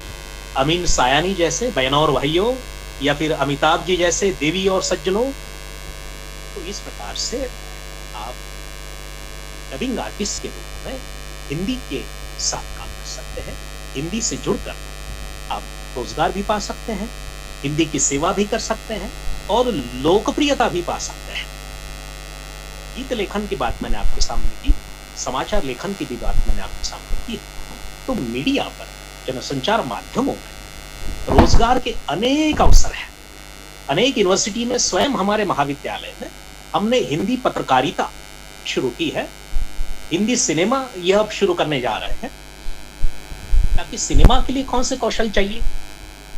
अमीन सायानी जैसे, बयानौर भाइयों, या फिर अमिताभ जी जैसे देवी और सज्जनों, तो इस प्रकार से आप डबिंग आर्टिस्ट के रूप में हिंदी के साथ काम कर सकते हैं। चाहते हैं, हिंदी से जुड़कर आप रोजगार भी पा सकते हैं, हिंदी की सेवा भी कर सकते हैं और लोकप्रियता भी पा सकते हैं। गीत लेखन की बात मैंने आपके सामने की, समाचार लेखन की भी बात मैंने आपके सामने की। तो मीडिया पर, जनसंचार माध्यमों में रोजगार के अनेक अवसर हैं। अनेक यूनिवर्सिटी में, स्वयं हमारे महाविद्यालय में हमने हिंदी पत्रकारिता शुरू की है। हिंदी सिनेमा यह अब शुरू करने जा रहे हैं, ताकि सिनेमा के लिए कौन से कौशल चाहिए,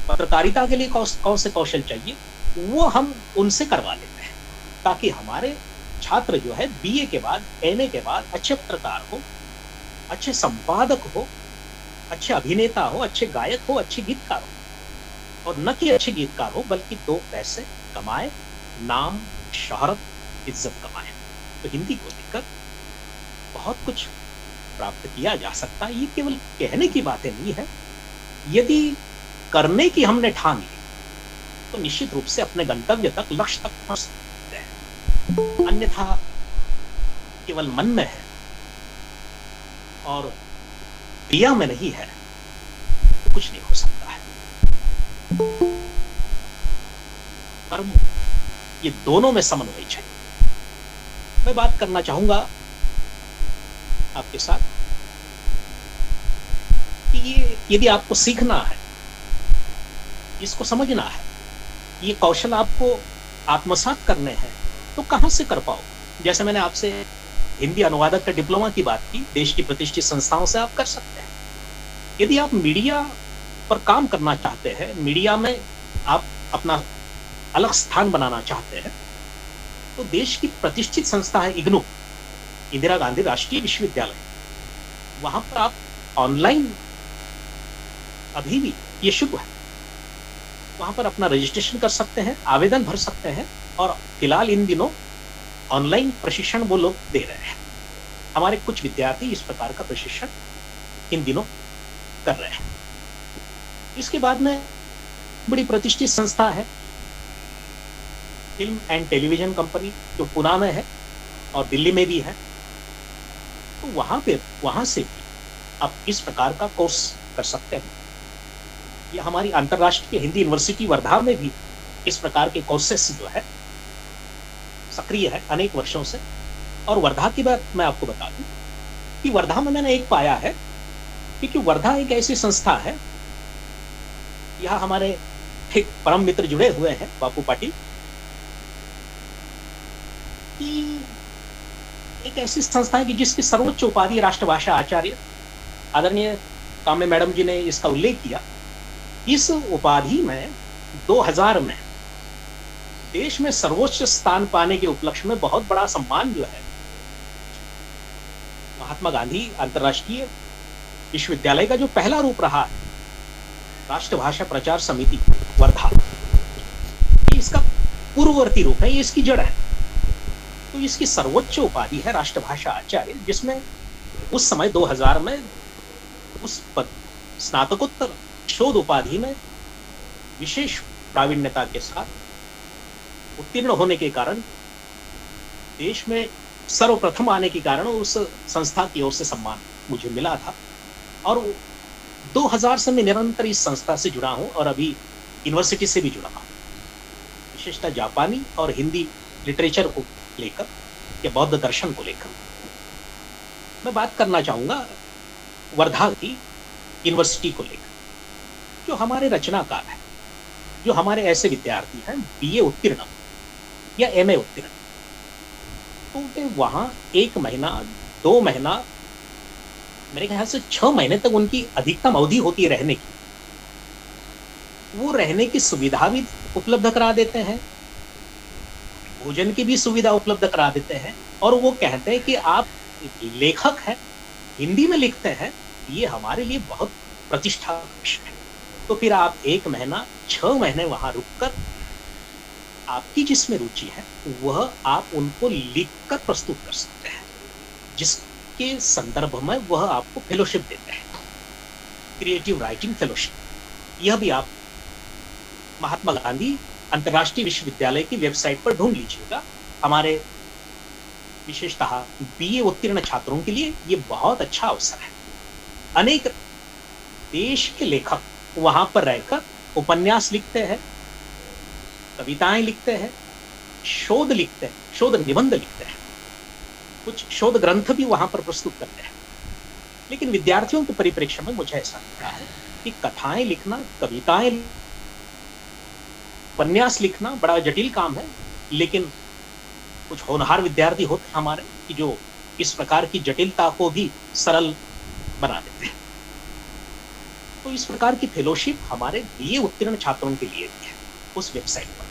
पत्रकारिता के लिए कौन से कौशल चाहिए, वो हम उनसे करवा लेते हैं, ताकि हमारे छात्र जो है बीए के बाद, एमए के बाद अच्छे पत्रकार हो, अच्छे संपादक हो, अच्छे अभिनेता हो, अच्छे गायक हो, अच्छे गीतकार हो, और न कि अच्छे गीतकार हो बल्कि दो पैसे कमाए, नाम, शोहरत, इज्जत कमाए। तो हिंदी को लेकर बहुत कुछ प्राप्त किया जा सकता है। ये केवल कहने की बातें नहीं है, यदि करने की हमने ठान ली तो निश्चित रूप से अपने गंतव्य तक, लक्ष्य तक पहुंच सकते हैं। अन्यथा केवल मन में है और क्रिया में नहीं है तो कुछ नहीं हो सकता है। कर्म, ये दोनों में समन्वय चाहिए। मैं बात करना चाहूंगा आपके साथ कि ये यदि आपको सीखना है, इसको समझना है, ये कौशल आपको आत्मसात करने हैं, तो कहां से कर पाओ? जैसे मैंने आपसे हिंदी अनुवादक का डिप्लोमा की बात की, देश की प्रतिष्ठित संस्थाओं से आप कर सकते हैं। यदि आप मीडिया पर काम करना चाहते हैं, मीडिया में आप अपना अलग स्थान बनाना चाहते हैं, तो देश की प्रतिष्ठित संस्था है इग्नू, इंदिरा गांधी राष्ट्रीय विश्वविद्यालय, वहां पर आप ऑनलाइन, अभी भी ये शुरू है, वहां पर अपना रजिस्ट्रेशन कर सकते हैं, आवेदन भर सकते हैं, और फिलहाल इन दिनों ऑनलाइन प्रशिक्षण वो लोग दे रहे हैं। हमारे कुछ विद्यार्थी इस प्रकार का प्रशिक्षण इन दिनों कर रहे हैं। इसके बाद में बड़ी प्रतिष्ठित संस्था है फिल्म एंड टेलीविजन कंपनी, जो पुणे में है और दिल्ली में भी है। तो वहां से भी आप इस प्रकार का कोर्स कर सकते हैं। यह हमारी अंतर्राष्ट्रीय हिंदी यूनिवर्सिटी वर्धा में भी इस प्रकार के कोर्सेस जो है सक्रिय है अनेक वर्षों से। और वर्धा की बात मैं आपको बता दूं कि वर्धा में मैंने एक पाया है, क्योंकि वर्धा एक ऐसी संस्था है, यहाँ हमारे एक परम मित्र जुड़े हुए हैं, बापू पाटिल, कि एक ऐसी संस्था है कि जिसकी सर्वोच्च उपाधि राष्ट्रभाषा आचार्य, आदरणीय काम्य मैडम जी ने इसका उल्लेख किया। इस उपाधि में 2000 में देश में सर्वोच्च स्थान पाने के उपलक्ष्य में बहुत बड़ा सम्मान जो है महात्मा गांधी अंतर्राष्ट्रीय विश्वविद्यालय का जो पहला रूप रहा है, राष्ट्रभाषा प्रचार समिति वर्धा, ये इसका पूर्ववर्ती रूप है, ये इसकी जड़ है। तो इसकी सर्वोच्च उपाधि है राष्ट्रभाषा आचार्य, जिसमें उस समय 2000 में उस स्नातकोत्तर शोध उपाधि में विशेष प्रावीण्यता के साथ उत्तीर्ण होने के कारण, देश में सर्वप्रथम आने के कारण उस संस्था की ओर से सम्मान मुझे मिला था। और 2000 से मैं निरंतर इस संस्था से जुड़ा हूं और अभी यूनिवर्सिटी से भी जुड़ा हूं, विशेषतः जापानी और हिंदी लिटरेचर को लेकर या बौद्ध दर्शन को लेकर। मैं बात करना चाहूंगा वर्धा की यूनिवर्सिटी को लेकर। जो हमारे रचनाकार हैं, जो हमारे ऐसे विद्यार्थी हैं बीए उत्तीर्ण या एमए उत्तीर्ण, तो वे वहां 1 महीना 2 महीना, मेरे ख्याल से 6 महीने तक उनकी अधिकतम अवधि होती है रहने की। वो रहने की सुविधा भी उपलब्ध करा देते हैं, भोजन की भी सुविधा उपलब्ध करा देते हैं, और वो कहते हैं कि आप लेखक हैं, हिंदी में लिखते हैं, ये हमारे लिए बहुत प्रतिष्ठा का विषय है। तो फिर आप 1 महीना 6 महीने वहां रुककर आपकी जिसमें रुचि है वह आप उनको लिखकर प्रस्तुत कर सकते हैं, जिसके संदर्भ में वह आपको फेलोशिप देते हैं, क्रिएटिव राइटिंग फेलोशिप। यह भी आप महात्मा गांधी अंतर्राष्ट्रीय विश्वविद्यालय की वेबसाइट पर ढूंढ लीजिएगा। हमारे विशेषतः बीए उत्तीर्ण छात्रों के लिए ये बहुत अच्छा अवसर है। अनेक देश के लेखक वहां पर रहकर उपन्यास लिखते हैं, कविताएं लिखते हैं, शोध लिखते हैं, शोध निबंध लिखते हैं, कुछ शोध ग्रंथ भी वहां पर प्रस्तुत करते हैं। लेकिन विद्यार्थियों के परिप्रेक्ष्य में मुझे ऐसा लगता है कि कथाएं लिखना, कविताएं, उपन्यास लिखना बड़ा जटिल काम है, लेकिन कुछ होनहार विद्यार्थी होते हैं हमारे कि जो इस प्रकार की जटिलता को भी सरल बना देते हैं। तो इस प्रकार की फेलोशिप हमारे बीए उत्तीर्ण छात्रों के लिए भी है उस वेबसाइट पर।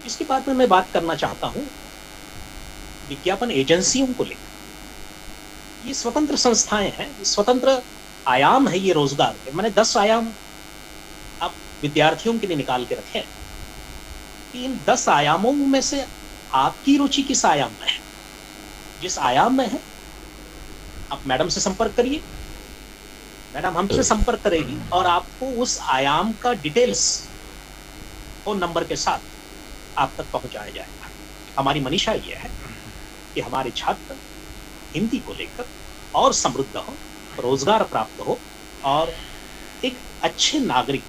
इसके बाद में मैं बात करना चाहता हूं विज्ञापन एजेंसियों को लेकर। ये स्वतंत्र संस्थाएं हैं, स्वतंत्र आयाम है ये रोजगार के। मैंने 10 आयाम आप विद्यार्थियों के लिए निकाल के रखे हैं कि इन 10 आयामों में से आपकी रुचि किस आयाम में है। जिस आयाम में है आप मैडम से संपर्क करिए, मैडम हमसे संपर्क करेगी और आपको उस आयाम का डिटेल्स फोन नंबर के साथ आप तक पहुंचाया जाएगा। हमारी मनीषा ये है कि हमारे छात्र हिंदी को लेकर और समृद्ध हो, रोजगार प्राप्त हो और एक अच्छे नागरिक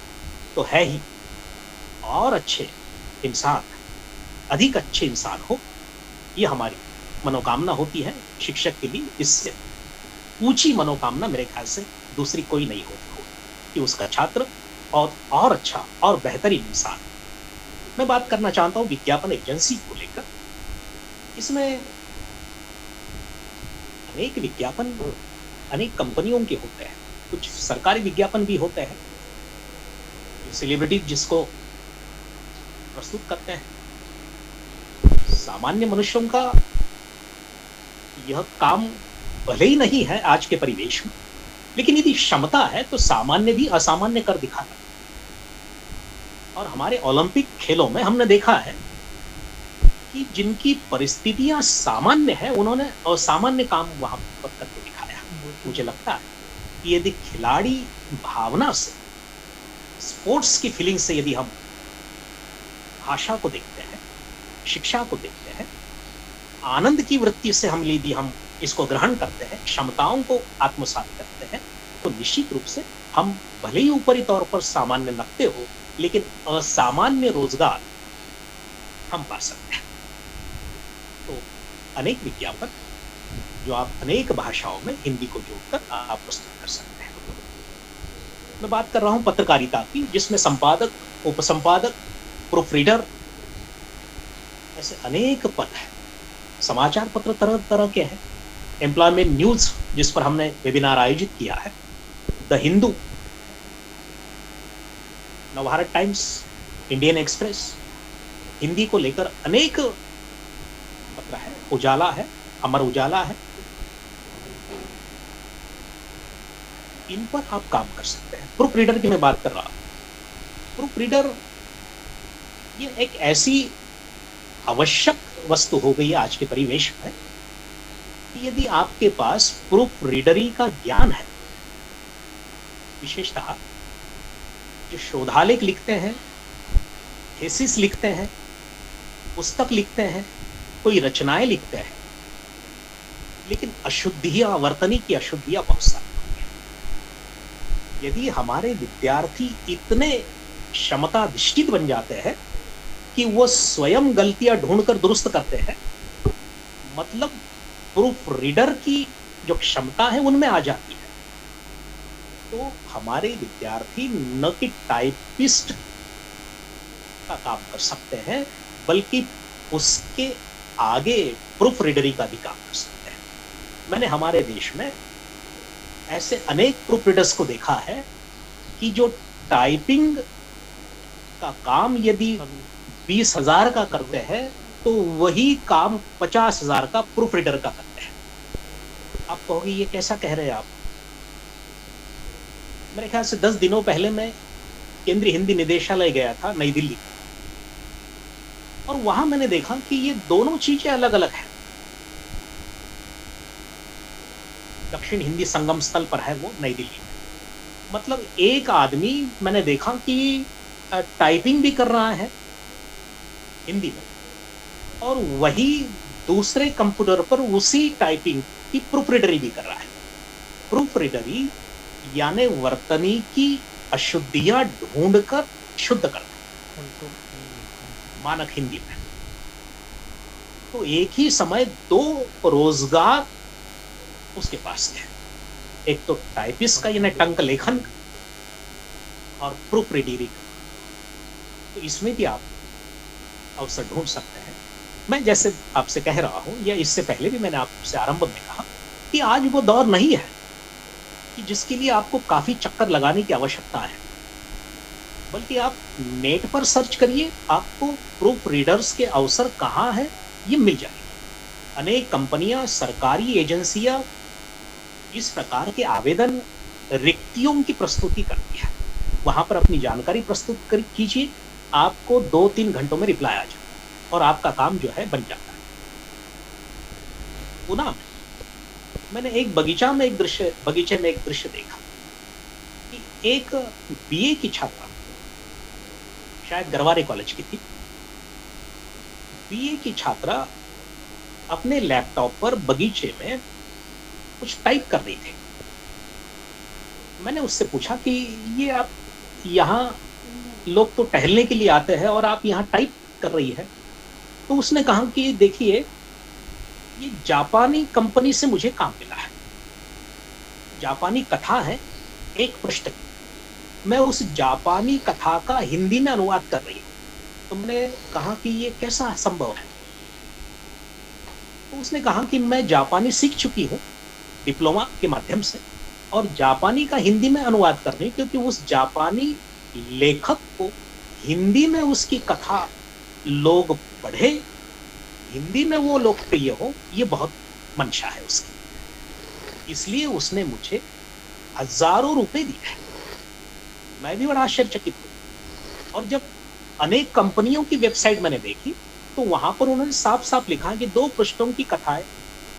तो है ही, और अच्छे इंसान, अधिक अच्छे इंसान हो, ये हमारी मनोकामना होती है। शिक्षक के लिए इससे ऊंची मनोकामना मेरे ख्याल से दूसरी कोई नहीं होती कि उसका छात्र और अच्छा और बेहतरीन इंसान। मैं बात करना चाहता हूं विज्ञापन एजेंसी को लेकर। इसमें अनेक विज्ञापन अनेक कंपनियों के होते हैं, कुछ सरकारी विज्ञापन भी होते हैं, सेलिब्रिटी जिसको प्रस्तुत करते हैं। सामान्य मनुष्यों का यह काम भले ही नहीं है आज के परिवेश में, लेकिन यदि क्षमता है तो सामान्य भी असामान्य कर दिखाता। और हमारे ओलंपिक खेलों में हमने देखा है कि जिनकी परिस्थितियां सामान्य है उन्होंने असामान्य काम वहां पर करके दिखाया। मुझे लगता है कि यदि खिलाड़ी भावना से, स्पोर्ट्स की फीलिंग से यदि हम भाषा को देखते हैं, शिक्षा को देखते हैं, आनंद की वृत्ति से हम यदि हम इसको ग्रहण करते हैं, क्षमताओं को आत्मसात करते हैं, तो निश्चित रूप से हम भले ही ऊपरी तौर पर सामान्य लगते हो, लेकिन असामान्य रोजगार हम पा सकते हैं। तो अनेक विज्ञापन जो आप अनेक भाषाओं में हिंदी को जोड़कर आप प्रस्तुत कर सकते हैं। मैं बात कर रहा हूं पत्रकारिता की, जिसमें संपादक, उपसंपादक, प्रूफ रीडर, ऐसे अनेक पद हैं। समाचार पत्र तरह तरह के हैं। एम्प्लॉयमेंट न्यूज जिस पर हमने वेबिनार आयोजित किया है, the Hindu, Navbharat times, Indian express, Hindi को लेकर अनेक पत्र है, उजाला है, अमर उजाला है। इन पर आप काम कर सकते हैं। प्रूफ रीडर की मैं बात कर रहा हूं। प्रूफ रीडर ये एक ऐसी आवश्यक वस्तु हो गई है आज के परिवेश में कि यदि आपके पास प्रूफ रीडरी का ज्ञान है, विशेषतः जो शोधालेख लिखते हैं, थीसिस लिखते हैं, पुस्तक लिखते हैं, कोई रचनाएं लिखते हैं, लेकिन अशुद्धियां, वर्तनी की अशुद्धियां बहुत सारी होती हैं। यदि हमारे विद्यार्थी इतने क्षमताधिष्ठित बन जाते हैं कि वो स्वयं गलतियां ढूंढकर दुरुस्त करते हैं, मतलब प्रूफ रीडर की जो क्षमता है उनमें आ जाती है, तो हमारे विद्यार्थी न कि टाइपिस्ट का काम कर सकते हैं, बल्कि उसके आगे प्रूफ रीडरी का भी काम कर सकते हैं। मैंने हमारे देश में ऐसे अनेक प्रूफ रीडर्स को देखा है कि जो टाइपिंग का काम यदि 20,000 का करते हैं तो वही काम 50,000 का प्रूफ रीडर का करते हैं। आप कहोगे ये कैसा कह रहे हैं आप? मेरे ख्याल से 10 दिनों पहले मैं केंद्रीय हिंदी निदेशालय गया था, नई दिल्ली, और वहां मैंने देखा कि ये दोनों चीजें अलग अलग हैं। दक्षिण हिंदी संगम स्थल पर है वो, नई दिल्ली में। मतलब एक आदमी मैंने देखा कि टाइपिंग भी कर रहा है हिंदी में, और वही दूसरे कंप्यूटर पर उसी टाइपिंग की प्रूफ रीडरी भी कर रहा है। प्रूफ रीडरी यानी वर्तनी की अशुद्धियां ढूंढकर शुद्ध करना, मानक हिंदी में। तो एक ही समय दो रोजगार उसके पास थे, एक तो टाइपिस्ट का यानी टंक लेखन का और प्रूफ रीडरी का। तो इसमें भी आप अवसर ढूंढ सकते हैं। मैं जैसे आपसे कह रहा हूं, या इससे पहले भी मैंने आपसे आरंभ में कहा कि आज वो दौर नहीं है कि जिसके लिए आपको काफी चक्कर लगाने की आवश्यकता है, बल्कि आप नेट पर सर्च करिए, आपको प्रूफ रीडर्स के अवसर कहाँ हैं ये मिल जाएंगे। अनेक कंपनियां, सरकारी एजेंसियां इस प्रकार के आवेदन रिक्तियों की प्रस्तुति करती है। वहां पर अपनी जानकारी प्रस्तुत कीजिए, आपको 2-3 घंटों में रिप्लाई आ जाए और आपका काम जो है बन जाता है। पुणे में मैंने एक बगीचे में एक दृश्य देखा कि एक बीए की छात्रा, शायद गरवारे कॉलेज की थी, बीए की छात्रा अपने लैपटॉप पर बगीचे में कुछ टाइप कर रही थी। मैंने उससे पूछा कि ये आप यहाँ, लोग तो टहलने के लिए आते हैं और आप यहाँ टाइप कर रही है। तो उसने कहा कि देखिए, ये जापानी कंपनी से मुझे काम मिला है, जापानी कथा है एक पृष्ठ की, मैं उस जापानी कथा का हिंदी में अनुवाद कर रही हूँ। तो मैंने कहा कि ये कैसा संभव है? तो उसने कहा कि मैं जापानी सीख चुकी हूँ डिप्लोमा के माध्यम से, और जापानी का हिंदी में अनुवाद कर रही हूँ क्योंकि उस जापानी लेखक को हिंदी में उसकी कथा लोग पढ़े, हिंदी में वो लोकप्रिय हो, ये बहुत मंशा है उसकी। इसलिए उसने मुझे हजारों रुपए दिए। मैं भी बड़ा आश्चर्यचकित हूँ। और जब अनेक कंपनियों की वेबसाइट मैंने देखी तो वहां पर उन्होंने साफ साफ लिखा कि 2 पृष्ठों की कथाएं,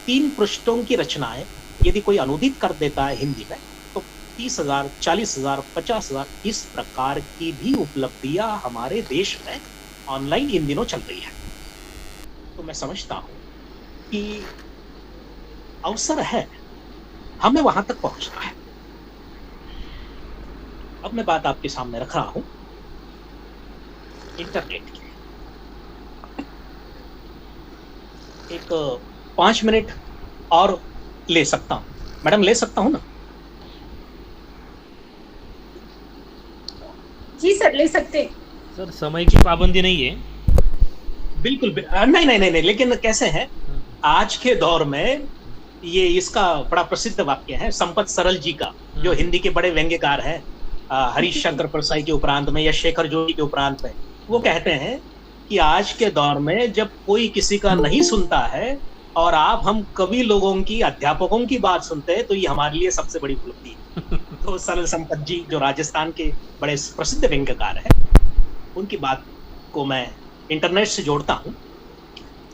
3 पृष्ठों की रचनाएं यदि कोई अनुदित कर देता है हिंदी में तो 30,000, 40,000, 50,000 इस प्रकार की भी उपलब्धियां हमारे देश में ऑनलाइन इन दिनों चल रही है। तो मैं समझता हूं कि अवसर है, हमें वहां तक पहुंचना है। अब मैं बात आपके सामने रख रहा हूं इंटरनेट की। एक 5 मिनट और ले सकता हूं, मैडम, ले सकता हूं ना? जी सर, ले सकते। सर, समय की पाबंदी नहीं है। बिल्कुल नहीं, लेकिन कैसे है, आज के दौर में ये इसका बड़ा प्रसिद्ध वाक्य है संपत सरल जी का, जो हिंदी के बड़े व्यंग्यकार हैं, हरीश शंकर परसाई के उपरांत में या शेखर जोशी के उपरांत में। वो कहते हैं कि आज के दौर में जब कोई किसी का नहीं सुनता है और आप हम कवि लोगों की, अध्यापकों की बात सुनते हैं, तो ये हमारे लिए सबसे बड़ी उपलब्धि है। तो सरल संपत जी, जो राजस्थान के बड़े प्रसिद्ध व्यंग्यकार हैं, उनकी बात को मैं इंटरनेट से जोड़ता हूं।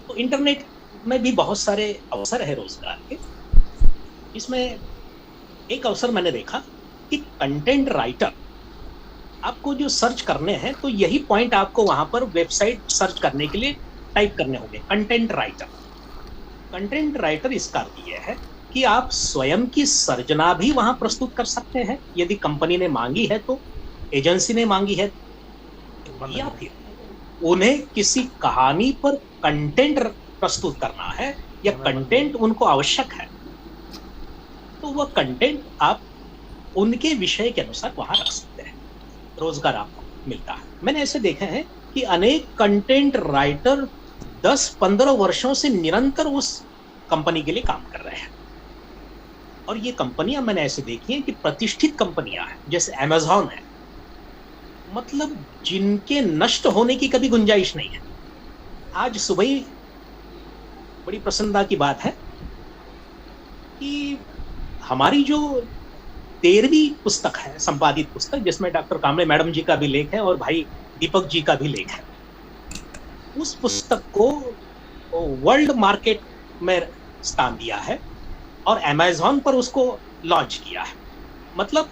तो इंटरनेट में भी बहुत सारे अवसर है रोजगार के। इसमें एक अवसर मैंने देखा कि कंटेंट राइटर, आपको जो सर्च करने हैं तो यही पॉइंट आपको वहां पर वेबसाइट सर्च करने के लिए टाइप करने होंगे, कंटेंट राइटर। कंटेंट राइटर इसका अर्थ यह है कि आप स्वयं की सर्जना भी वहां प्रस्तुत कर सकते हैं, यदि कंपनी ने मांगी है तो, एजेंसी ने मांगी है, या फिर उन्हें किसी कहानी पर कंटेंट प्रस्तुत करना है या कंटेंट उनको आवश्यक है, तो वह कंटेंट आप उनके विषय के अनुसार वहां रख सकते हैं, रोजगार आपको मिलता है। मैंने ऐसे देखे हैं कि अनेक कंटेंट राइटर 10-15 वर्षों से निरंतर उस कंपनी के लिए काम कर रहे हैं। और ये कंपनियां मैंने ऐसे देखी हैं कि प्रतिष्ठित कंपनियां हैं, जैसे अमेज़न है, मतलब जिनके नष्ट होने की कभी गुंजाइश नहीं है। आज सुबह ही बड़ी प्रसन्नता की बात है कि हमारी जो 13वीं पुस्तक है, संपादित पुस्तक, जिसमें डॉक्टर कामले मैडम जी का भी लेख है और भाई दीपक जी का भी लेख है, उस पुस्तक को वर्ल्ड मार्केट में स्थान दिया है और अमेज़न पर उसको लॉन्च किया है। मतलब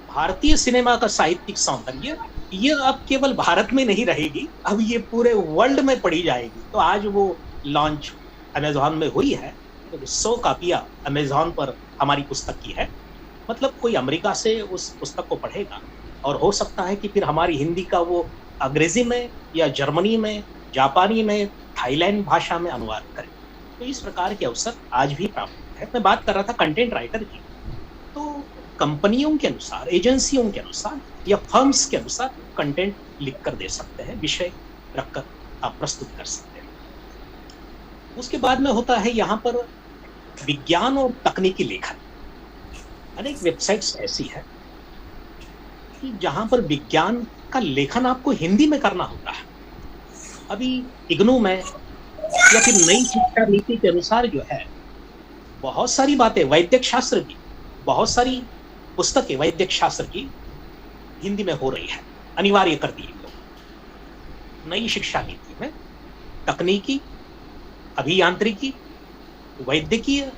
भारतीय सिनेमा का साहित्यिक सौंदर्य ये अब केवल भारत में नहीं रहेगी, अब ये पूरे वर्ल्ड में पढ़ी जाएगी। तो आज वो लॉन्च अमेज़न में हुई है, तो 100 कापियाँ अमेज़न पर हमारी पुस्तक की है। मतलब कोई अमेरिका से उस पुस्तक को पढ़ेगा और हो सकता है कि फिर हमारी हिंदी का वो अंग्रेजी में या जर्मनी में, जापानी में, थाईलैंड भाषा में अनुवाद करे। तो इस प्रकार के अवसर आज भी प्राप्त है। मैं बात कर रहा था कंटेंट राइटर की, तो कंपनियों के अनुसार, एजेंसियों के अनुसार या फर्म्स के अनुसार कंटेंट लिख कर दे सकते हैं, विषय रखकर आप प्रस्तुत कर सकते हैं। उसके बाद में होता है यहाँ पर विज्ञान और तकनीकी लेखन। अनेक वेबसाइट्स ऐसी है कि जहां पर विज्ञान का लेखन आपको हिंदी में करना होता है। अभी इग्नू में या फिर नई शिक्षा नीति के अनुसार जो है, बहुत सारी बातें वैद्यक शास्त्र की, बहुत सारी पुस्तकें वैद्यक शास्त्र की हिंदी में हो रही है, अनिवार्य कर दी लोग। नई शिक्षा नीति में तकनीकी, अभियांत्रिकी, वैद्यकीय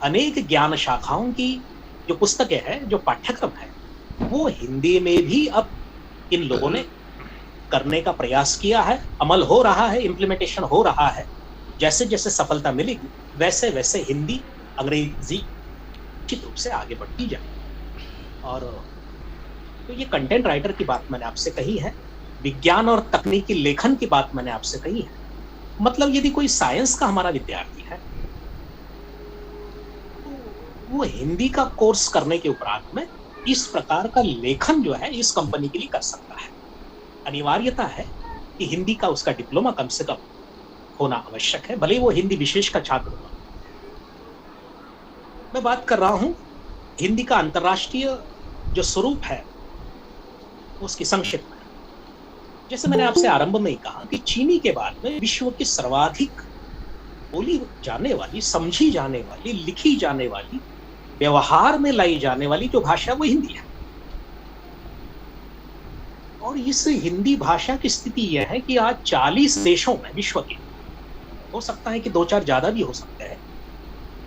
अनेक ज्ञान शाखाओं की जो पुस्तकें हैं, जो पाठ्यक्रम है, वो हिंदी में भी अब इन लोगों ने करने का प्रयास किया है, अमल हो रहा है, इम्प्लीमेंटेशन हो रहा है। जैसे जैसे सफलता मिलेगी वैसे वैसे हिंदी, अंग्रेजी निश्चित रूप से आगे बढ़ती जाए। और तो ये कंटेंट राइटर की बात मैंने आपसे कही है, विज्ञान और तकनीकी लेखन की बात मैंने आपसे कही है। मतलब यदि कोई साइंस का हमारा विद्यार्थी है, तो वो हिंदी का कोर्स करने के उपरांत में इस प्रकार का लेखन जो है इस कंपनी के लिए कर सकता है। अनिवार्यता है कि हिंदी का उसका डिप्लोमा कम से कम होना आवश्यक है, भले वो हिंदी विशेष का छात्र हो। मैं बात कर रहा हूं हिंदी का अंतर्राष्ट्रीय जो स्वरूप है उसकी संक्षिप्त में। जैसे मैंने आपसे आरंभ में ही कहा कि चीनी के बाद में विश्व की सर्वाधिक बोली जाने वाली, समझी जाने वाली, लिखी जाने वाली, व्यवहार में लाई जाने वाली जो भाषा वो हिंदी है। और इस हिंदी भाषा की स्थिति यह है कि आज 40 देशों में विश्व के, हो सकता है कि 2-4 ज्यादा भी हो सकते हैं,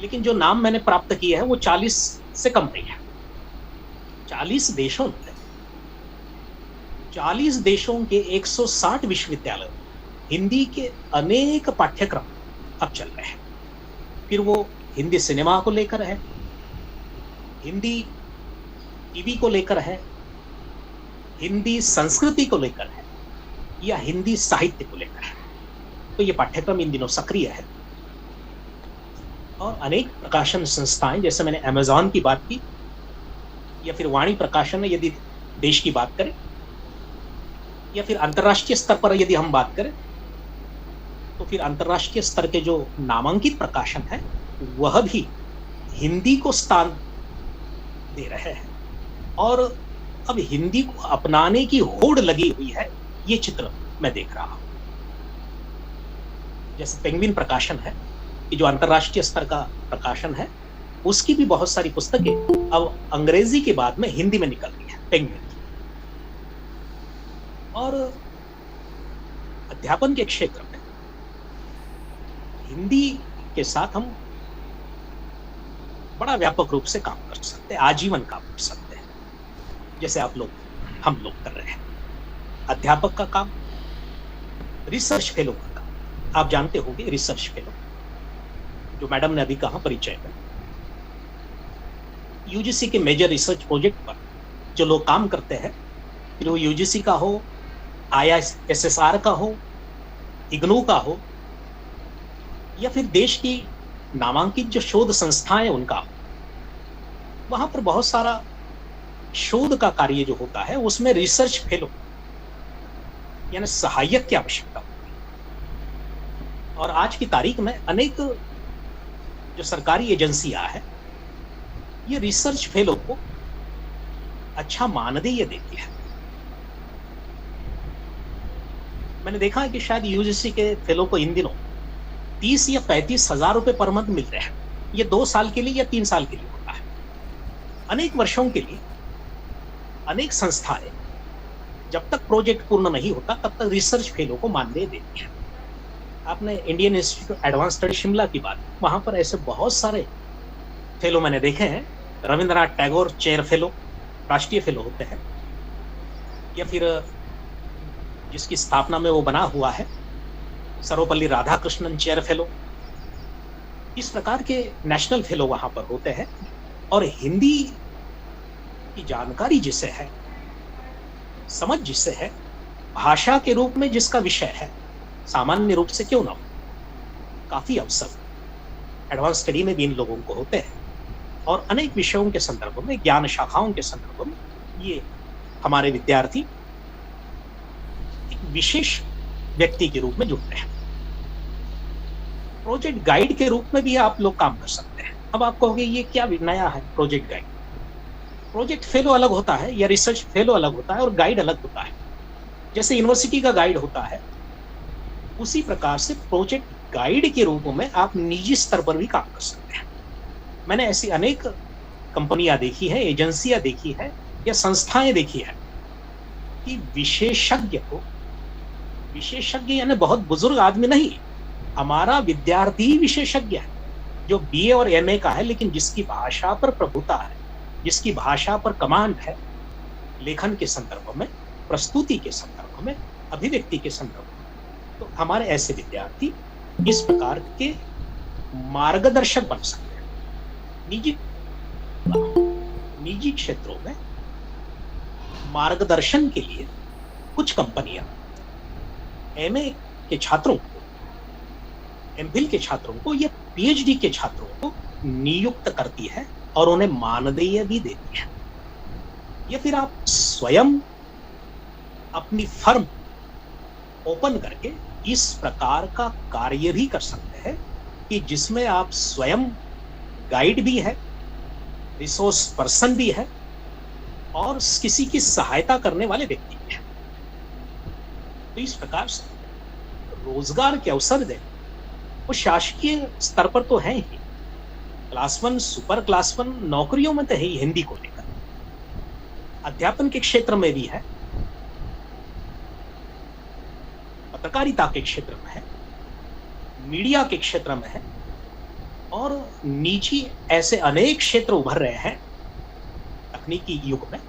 लेकिन जो नाम मैंने प्राप्त किया है वो 40 से कम नहीं है। 40 देशों में 40 देशों के 160 विश्वविद्यालय हिंदी के अनेक पाठ्यक्रम अब चल रहे हैं। फिर वो हिंदी सिनेमा को लेकर है, हिंदी टीवी को लेकर है, हिंदी संस्कृति को लेकर है, या हिंदी साहित्य को लेकर है। तो ये पाठ्यक्रम इन दिनों सक्रिय है। और अनेक प्रकाशन संस्थाएं, जैसे मैंने अमेज़न की बात की, या फिर वाणी प्रकाशन में यदि देश की बात करें, या फिर अंतर्राष्ट्रीय स्तर पर यदि हम बात करें, तो फिर अंतर्राष्ट्रीय स्तर के जो नामांकित प्रकाशन है वह भी हिंदी को स्थान दे रहे हैं। और अब हिंदी को अपनाने की होड़ लगी हुई है, ये चित्र मैं देख रहा हूं। जैसे पेंगुइन प्रकाशन है कि जो अंतर्राष्ट्रीय स्तर का प्रकाशन है, उसकी भी बहुत सारी पुस्तकें अब अंग्रेजी के बाद में हिंदी में निकल रही है, पेंगुइन। और अध्यापन के क्षेत्र में हिंदी के साथ हम बड़ा व्यापक रूप से काम कर सकते हैं, आजीवन काम कर सकते हैं, जैसे आप लोग, हम लोग कर रहे हैं। अध्यापक का काम, रिसर्च फेलो का काम, आप जानते होंगे रिसर्च फेलो, जो मैडम ने अभी कहा परिचय में, यूजीसी के मेजर रिसर्च प्रोजेक्ट पर जो लोग काम करते हैं, फिर वो यूजीसी का हो, IISSR का हो, इग्नू का हो, या फिर देश की नामांकित जो शोध संस्थाएं उनका, वहां पर बहुत सारा शोध का कार्य जो होता है उसमें रिसर्च फेलो यानी सहायक की आवश्यकता होती है। और आज की तारीख में अनेक जो सरकारी एजेंसियां हैं, ये रिसर्च फेलो को अच्छा मानदेय देती है। मैंने देखा है कि शायद यूजीसी के फेलो को इन दिनों 30 या 35 हजार रुपए पर मंथ मिल रहे हैं। ये 2 साल के लिए या 3 साल के लिए होता है। अनेक वर्षों के लिए अनेक संस्थाएं जब तक प्रोजेक्ट पूर्ण नहीं होता तब तक रिसर्च फेलो को मानदेय देती है। आपने Indian institute advance study Shimla की बात, वहां पर ऐसे बहुत सारे फेलो मैंने देखे हैं। रविंद्रनाथ टैगोर चेयर फेलो, राष्ट्रीय फेलो होते हैं, या फिर जिसकी स्थापना में वो बना हुआ है, सर्वपल्ली राधाकृष्णन चेयर फेलो, इस प्रकार के नेशनल फेलो वहां पर होते हैं। और हिंदी की जानकारी जिसे है, समझ जिसे है, भाषा के रूप में जिसका विषय है, सामान्य रूप से क्यों ना हो, काफी अवसर एडवांस स्टडी में भी इन लोगों को होते हैं। और अनेक विषयों के संदर्भ में, ज्ञान शाखाओं के संदर्भ में ये हमारे विद्यार्थी एक विशेष व्यक्ति के रूप में जुड़ते हैं। प्रोजेक्ट गाइड के रूप में भी आप लोग काम कर सकते हैं। अब आप कहोगे ये क्या नया है प्रोजेक्ट गाइड? प्रोजेक्ट फेलो अलग होता है या रिसर्च फेलो अलग होता है और गाइड अलग होता है। जैसे यूनिवर्सिटी का गाइड होता है, उसी प्रकार से प्रोजेक्ट गाइड के रूप में आप निजी स्तर पर भी काम कर सकते हैं। मैंने ऐसी अनेक कंपनियां देखी है, एजेंसियां देखी है या संस्थाएं देखी है कि विशेषज्ञ को, विशेषज्ञ यानी बहुत बुजुर्ग आदमी नहीं, हमारा विद्यार्थी विशेषज्ञ है जो बीए और एमए का है, लेकिन जिसकी भाषा पर प्रभुता है, जिसकी भाषा पर कमांड है, लेखन के संदर्भ में, प्रस्तुति के संदर्भ में, अभिव्यक्ति के संदर्भ में। तो हमारे ऐसे विद्यार्थी इस प्रकार के मार्गदर्शक बन सकते हैं। निजी क्षेत्रों में मार्गदर्शन के लिए कुछ कंपनियां एमए के छात्रों को, एमफिल के छात्रों को या पीएचडी के छात्रों को नियुक्त करती है और उन्हें मानदेय भी देती है। या फिर आप स्वयं अपनी फर्म ओपन करके इस प्रकार का कार्य भी कर सकते हैं कि जिसमें आप स्वयं गाइड भी है, रिसोर्स पर्सन भी है और किसी की सहायता करने वाले व्यक्ति भी है। तो इस प्रकार से रोजगार के अवसर दें वो शासकीय स्तर पर तो है ही, क्लास 1, सुपर क्लास 1 नौकरियों में तो है ही हिंदी को लेकर, अध्यापन के क्षेत्र में भी है, पत्रकारिता के क्षेत्र में है, मीडिया के क्षेत्र में है और निजी ऐसे अनेक क्षेत्र उभर रहे हैं तकनीकी युग में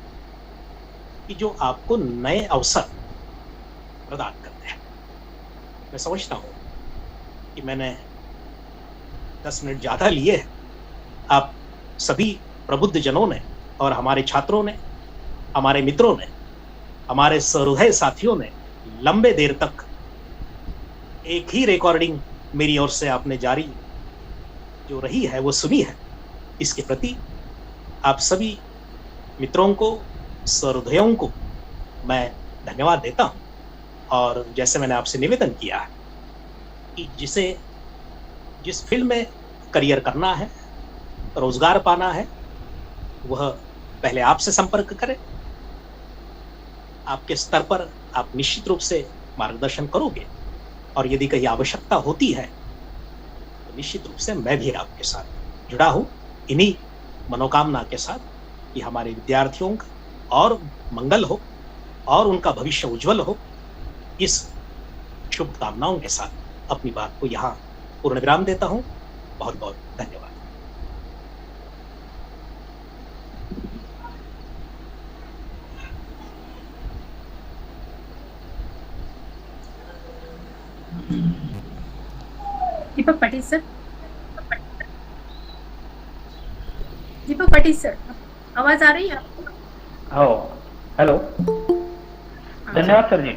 कि जो आपको नए अवसर प्रदान करते हैं। मैं समझता हूं कि मैंने 10 मिनट ज्यादा लिए हैं। आप सभी प्रबुद्ध जनों ने और हमारे छात्रों ने, हमारे मित्रों ने, हमारे सहृदय साथियों ने लंबे देर तक एक ही रिकॉर्डिंग मेरी ओर से आपने जारी जो रही है वो सुनी है। इसके प्रति आप सभी मित्रों को, सहृदयों को मैं धन्यवाद देता हूं। और जैसे मैंने आपसे निवेदन किया है कि जिस फील्ड में करियर करना है, रोजगार पाना है, वह पहले आपसे संपर्क करें। आपके स्तर पर आप निश्चित रूप से मार्गदर्शन करोगे और यदि कहीं आवश्यकता होती है तो निश्चित रूप से मैं भी आपके साथ जुड़ा हूं, इन्हीं मनोकामना के साथ कि हमारे विद्यार्थियों का और मंगल हो और उनका भविष्य उज्जवल हो। इस शुभकामनाओं के साथ अपनी बात को यहाँ पूर्ण विराम देता हूँ। बहुत बहुत धन्यवाद। दीपक पाटिल सर, दीपक पाटिल सर, आवाज आ रही है आपको? हो, हेलो, धन्यवाद सर जी।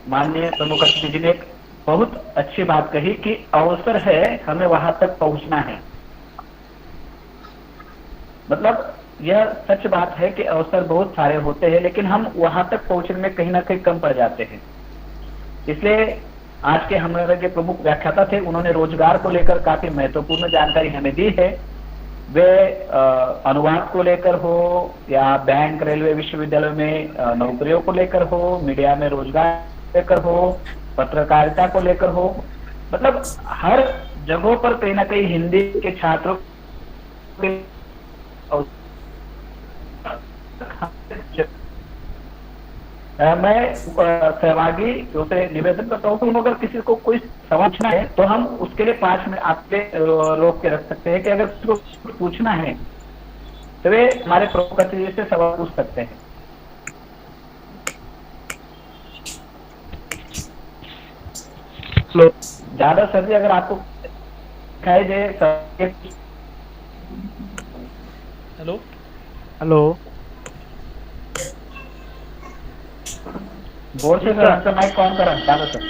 माननीय प्रमुख अतिथि जी ने एक बहुत अच्छी बात कही कि अवसर है, हमें वहां तक पहुंचना है। मतलब यह सच बात है कि अवसर बहुत सारे होते हैं, लेकिन हम वहां तक पहुंचने में कहीं ना कहीं कम पड़ जाते हैं। इसलिए आज के हमारे जो प्रमुख व्याख्याता थे, उन्होंने रोजगार को लेकर काफी महत्वपूर्ण जानकारी हमें दी है। वे अनुवाद को लेकर हो या बैंक, रेलवे, विश्वविद्यालय में नौकरियों को लेकर हो, मीडिया में रोजगार लेकर हो, पत्रकारिता को लेकर हो, मतलब हर जगहों पर कहीं ना कहीं हिंदी के छात्रों के मैं सहभागी से निवेदन करता हूँ कि अगर किसी को कोई सवाल पूछना है तो हम उसके लिए 5 मिनट आपके रोक के रख सकते हैं कि अगर किसी को पूछना है तो वे हमारे प्रमुख अतिथि से सवाल पूछ सकते हैं। हेलो जादव सर जी, अगर आपको दिखाई दे हेलो हेलो बोल से सर, आपका माइक ऑन करा जादव सर।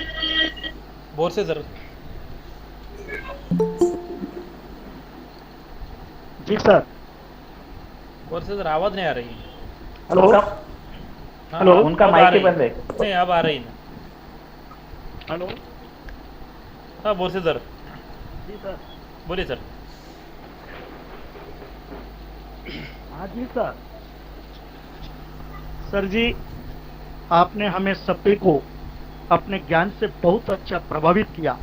बोर से सर। जी सर। बोर से सर आवाज नहीं आ रही है। हेलो हाँ, हेलो, अब उनका आ माइक ही रही बंद है। नहीं, अब आ रही ना। हेलो हाँ बोर से सर, जी सर। बोलिए सर। हाँ जी सर। सर जी, आपने हमें सभी को अपने ज्ञान से बहुत अच्छा प्रभावित किया,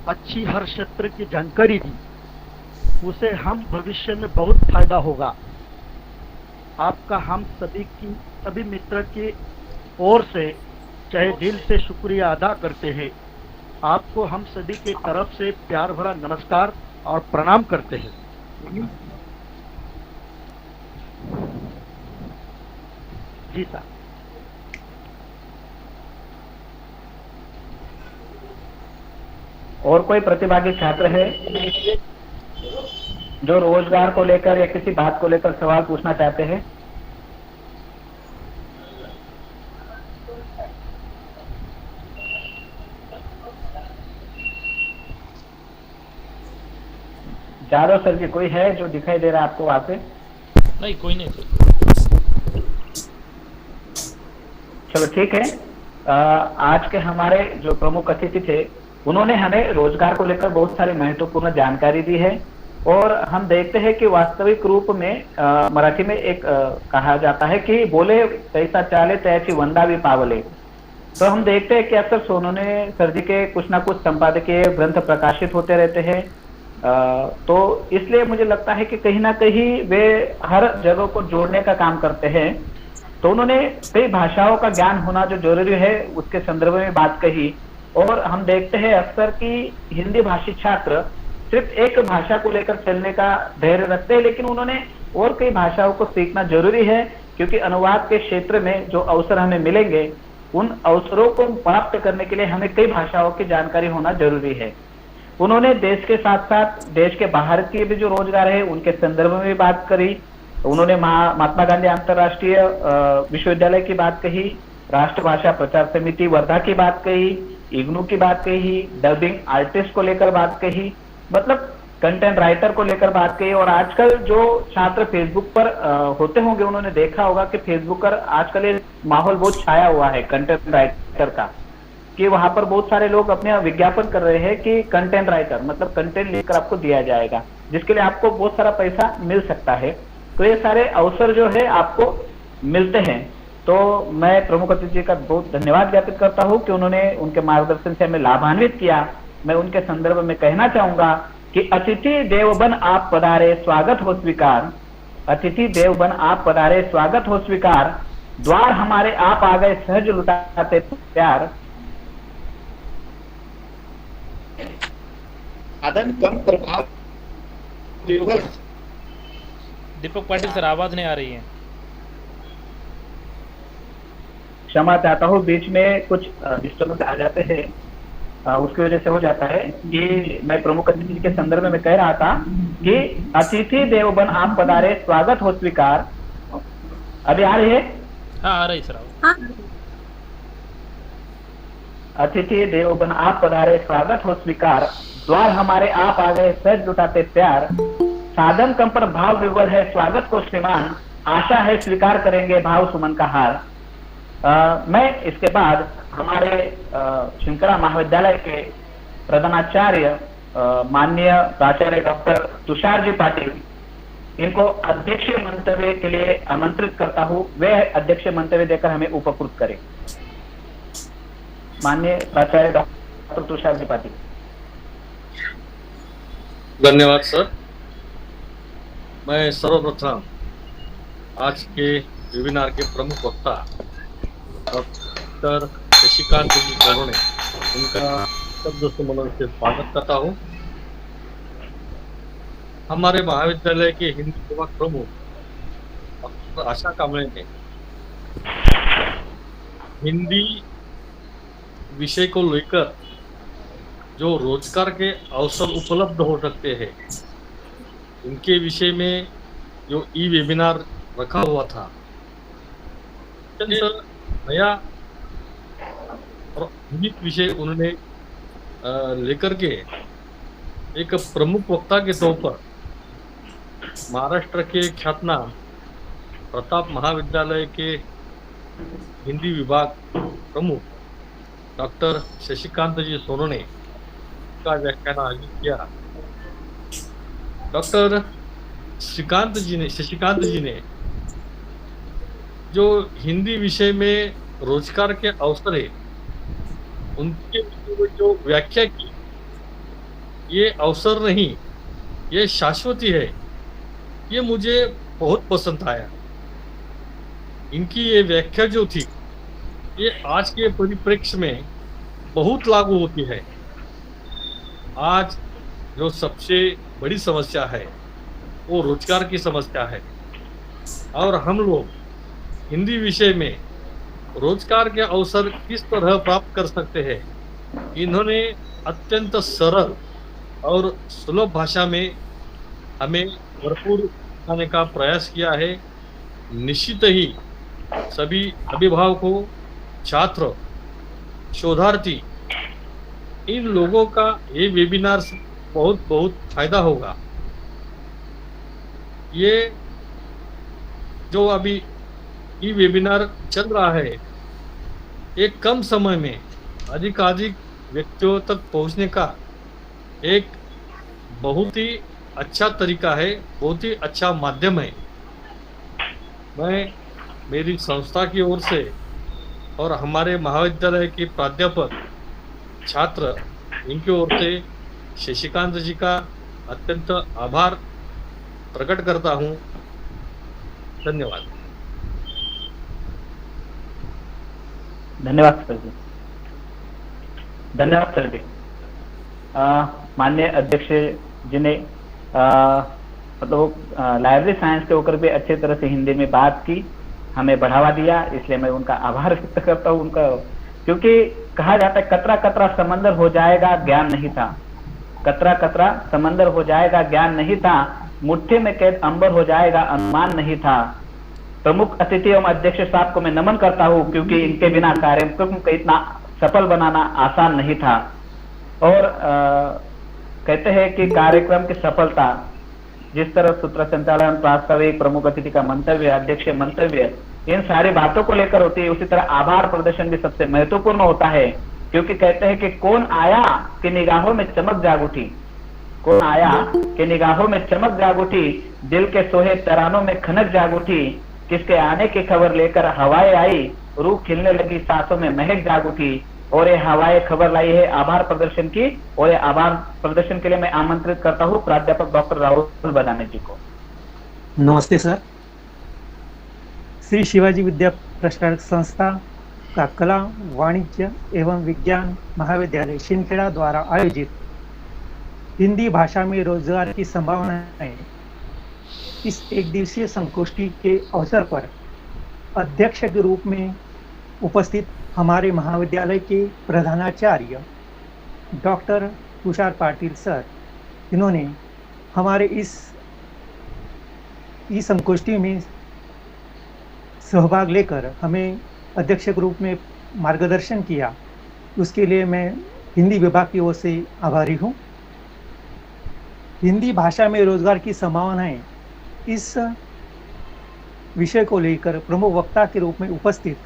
अच्छी हर क्षेत्र की जानकारी दी, उसे हम भविष्य में बहुत फायदा होगा। आपका हम सभी मित्र की ओर से चाहे दिल से शुक्रिया अदा करते हैं। आपको हम सभी की तरफ से प्यार भरा नमस्कार और प्रणाम करते हैं। जी सर। और कोई प्रतिभागी छात्र है जो रोजगार को लेकर या किसी बात को लेकर सवाल पूछना चाहते हैं? जादव सर जी, कोई है जो दिखाई दे रहा है आपको वहां से? नहीं, कोई नहीं सर। चलो ठीक है। आज के हमारे जो प्रमुख अतिथि थे, उन्होंने हमें रोजगार को लेकर बहुत सारी महत्वपूर्ण जानकारी दी है। और हम देखते हैं कि वास्तविक रूप में मराठी में एक कहा जाता है कि बोले कैसा चाले तैसी वंदा भी पावले। तो हम देखते हैं कि अक्सर सोनोने सर जी के कुछ ना कुछ संपादकीय ग्रंथ प्रकाशित होते रहते हैं। तो इसलिए मुझे लगता है कि कहीं ना कहीं वे हर जगह को जोड़ने का काम करते हैं। तो उन्होंने कई भाषाओं का ज्ञान होना जो जरूरी है उसके संदर्भ में बात कही। और हम देखते हैं अक्सर कि हिंदी भाषी छात्र सिर्फ एक भाषा को लेकर चलने का धैर्य रखते हैं, लेकिन उन्होंने और कई भाषाओं को सीखना जरूरी है, क्योंकि अनुवाद के क्षेत्र में जो अवसर हमें मिलेंगे उन अवसरों को प्राप्त करने के लिए हमें कई भाषाओं की जानकारी होना जरूरी है। उन्होंने देश के साथ साथ देश के बाहर के भी जो रोजगार है उनके संदर्भ में भी बात करी। उन्होंने महात्मा गांधी अंतर्राष्ट्रीय विश्वविद्यालय की बात कही, राष्ट्रभाषा प्रचार समिति वर्धा की बात कही, इग्नू की बात कही, डबिंग आर्टिस्ट को लेकर बात कही, मतलब कंटेंट राइटर को लेकर बात कही। और आजकल जो छात्र फेसबुक पर होते होंगे उन्होंने देखा होगा कि फेसबुक पर आजकल ये माहौल बहुत छाया हुआ है कंटेंट राइटर का, कि वहां पर बहुत सारे लोग अपने विज्ञापन कर रहे हैं कि कंटेंट राइटर मतलब कंटेंट लिखकर आपको दिया जाएगा, जिसके लिए आपको बहुत सारा पैसा मिल सकता है। तो ये सारे अवसर जो है आपको मिलते हैं। तो मैं प्रमुख अतिथि का बहुत धन्यवाद ज्ञापित करता हूं कि उन्होंने उनके मार्गदर्शन से हमें लाभान्वित किया। मैं उनके संदर्भ में कहना चाहूंगा कि अतिथि देवबन आप पधारे स्वागत हो स्वीकार, अतिथि देवबन आप पधारे स्वागत हो स्वीकार, द्वार हमारे आप आ गए सहज लुटाते प्यार। साधन कम प्रभाव दीपक पाटिल सर, आवाज नहीं आ रही है। क्षमा चाहता हूँ, बीच में कुछ डिस्टर्बेंस आ जाते हैं, उसकी वजह से हो जाता है। कि मैं प्रमुख अतिथि के संदर्भ में कह रहा था कि अतिथि देवबन आप पधारे स्वागत हो स्वीकार। अभी आ रही है? हाँ आ रही सर। हाँ अतिथि देवबन आप पधारे स्वागत हो स्वीकार, द्वार हमारे आप आ गए सहज लुटाते प्यार, साधन कम पर भाव विवल है स्वागत को श्रीमान, आशा है स्वीकार करेंगे भाव सुमन का हार। मैं इसके बाद हमारे शिंकरा महाविद्यालय के प्रधानाचार्य माननीय प्राचार्य डॉक्टर तुषार जी पाटिल, इनको अध्यक्ष मंतव्य के लिए आमंत्रित करता हूँ। वे अध्यक्ष मंतव्य देकर हमें उपकृत करें। माननीय प्राचार्य डॉक्टर तुषार जी पाटिल। धन्यवाद सर। मैं सर्वप्रथम आज के वेबिनार के प्रमुख वक्ता डॉक्टर शशिकांत जी बरोने, उनका शब्द सुमन से स्वागत करता हूँ। हमारे महाविद्यालय के हिंदी विभाग प्रमुख डॉक्टर आशा कांबळे ने हिंदी विषय को लेकर जो रोजगार के अवसर उपलब्ध हो सकते हैं उनके विषय में जो ई वेबिनार रखा हुआ था, अत्यंत नया और विविध विषय उन्होंने लेकर के एक प्रमुख वक्ता के तौर पर महाराष्ट्र के ख्यातनाम प्रताप महाविद्यालय के हिंदी विभाग प्रमुख डॉक्टर शशिकांत जी सोनोने का व्याख्यान आयोजित किया। डॉक्टर शशिकांत जी ने जो हिंदी विषय में रोजगार के अवसर है उनके विषय में जो व्याख्या की, ये अवसर नहीं, ये शाश्वती है, ये मुझे बहुत पसंद आया। इनकी ये व्याख्या जो थी ये आज के परिप्रेक्ष्य में बहुत लागू होती है। आज जो सबसे बड़ी समस्या है वो रोजगार की समस्या है और हम लोग हिंदी विषय में रोजगार के अवसर किस तरह प्राप्त कर सकते हैं, इन्होंने अत्यंत सरल और सुलभ भाषा में हमें भरपूर दिखाने का प्रयास किया है। निश्चित ही सभी अभिभावकों, छात्र, शोधार्थी, इन लोगों का ये वेबिनार से बहुत बहुत फायदा होगा। ये जो अभी ये वेबिनार चल रहा है, एक कम समय में अधिकाधिक व्यक्तियों तक पहुंचने का एक बहुत ही अच्छा तरीका है, बहुत ही अच्छा माध्यम है। मैं मेरी संस्था की ओर से और हमारे महाविद्यालय के प्राध्यापक, छात्र, इनकी ओर से शशिकांत जी का अत्यंत आभार प्रकट करता हूं। धन्यवाद। धन्यवाद सर जी। धन्यवाद सर जी। माननीय अध्यक्ष जी ने मतलब लाइब्रेरी साइंस के ऊपर भी अच्छी तरह से हिंदी में बात की, हमें बढ़ावा दिया, इसलिए मैं उनका आभार व्यक्त करता हूँ उनका। क्योंकि कहा जाता है कतरा कतरा समंदर हो जाएगा, ज्ञान नहीं था। कतरा कतरा समंदर हो जाएगा, ज्ञान नहीं था। मुट्ठी में कैद अंबर हो जाएगा, अनुमान नहीं था। प्रमुख अतिथि एवं अध्यक्ष साहब को मैं नमन करता हूँ, क्योंकि इनके बिना कार्यक्रम को इतना सफल बनाना आसान नहीं था। और कहते हैं कि कार्यक्रम की सफलता जिस तरह सूत्र संचालन, प्रास्ताविक, प्रमुख अतिथि का मंतव्य, अध्यक्ष मंतव्य, इन सारी बातों को लेकर होती है, उसी तरह आभार प्रदर्शन भी सबसे महत्वपूर्ण होता है। क्योंकि कहते हैं कि कौन आया कि निगाहों में चमक जाग उठी, कौन आया कि निगाहों में चमक जाग उठी, दिल के सोहे तरानों में खनक जाग उठी, किसके आने की खबर लेकर हवाएं आई, रूह खिलने लगी, सांसों में महक जाग उठी। और ये हवाएं खबर लाई है आभार प्रदर्शन की। और ये आभार प्रदर्शन के लिए मैं आमंत्रित करता हूँ प्राध्यापक डॉक्टर राहुल बदाने जी को। नमस्ते सर। श्री शिवाजी विद्या प्रसारक संस्था का कला, वाणिज्य एवं विज्ञान महाविद्यालय छिंदखेड़ा द्वारा आयोजित हिंदी भाषा में रोजगार की संभावनाएं इस एक दिवसीय संगोष्ठी के अवसर पर अध्यक्ष के रूप में उपस्थित हमारे महाविद्यालय के प्रधानाचार्य डॉक्टर तुषार पाटिल सर, इन्होंने हमारे इस संगोष्ठी में सहभाग लेकर हमें अध्यक्ष के रूप में मार्गदर्शन किया, उसके लिए मैं हिंदी विभाग की ओर से आभारी हूँ। हिंदी भाषा में रोजगार की संभावनाएं इस विषय को लेकर प्रमुख वक्ता के रूप में उपस्थित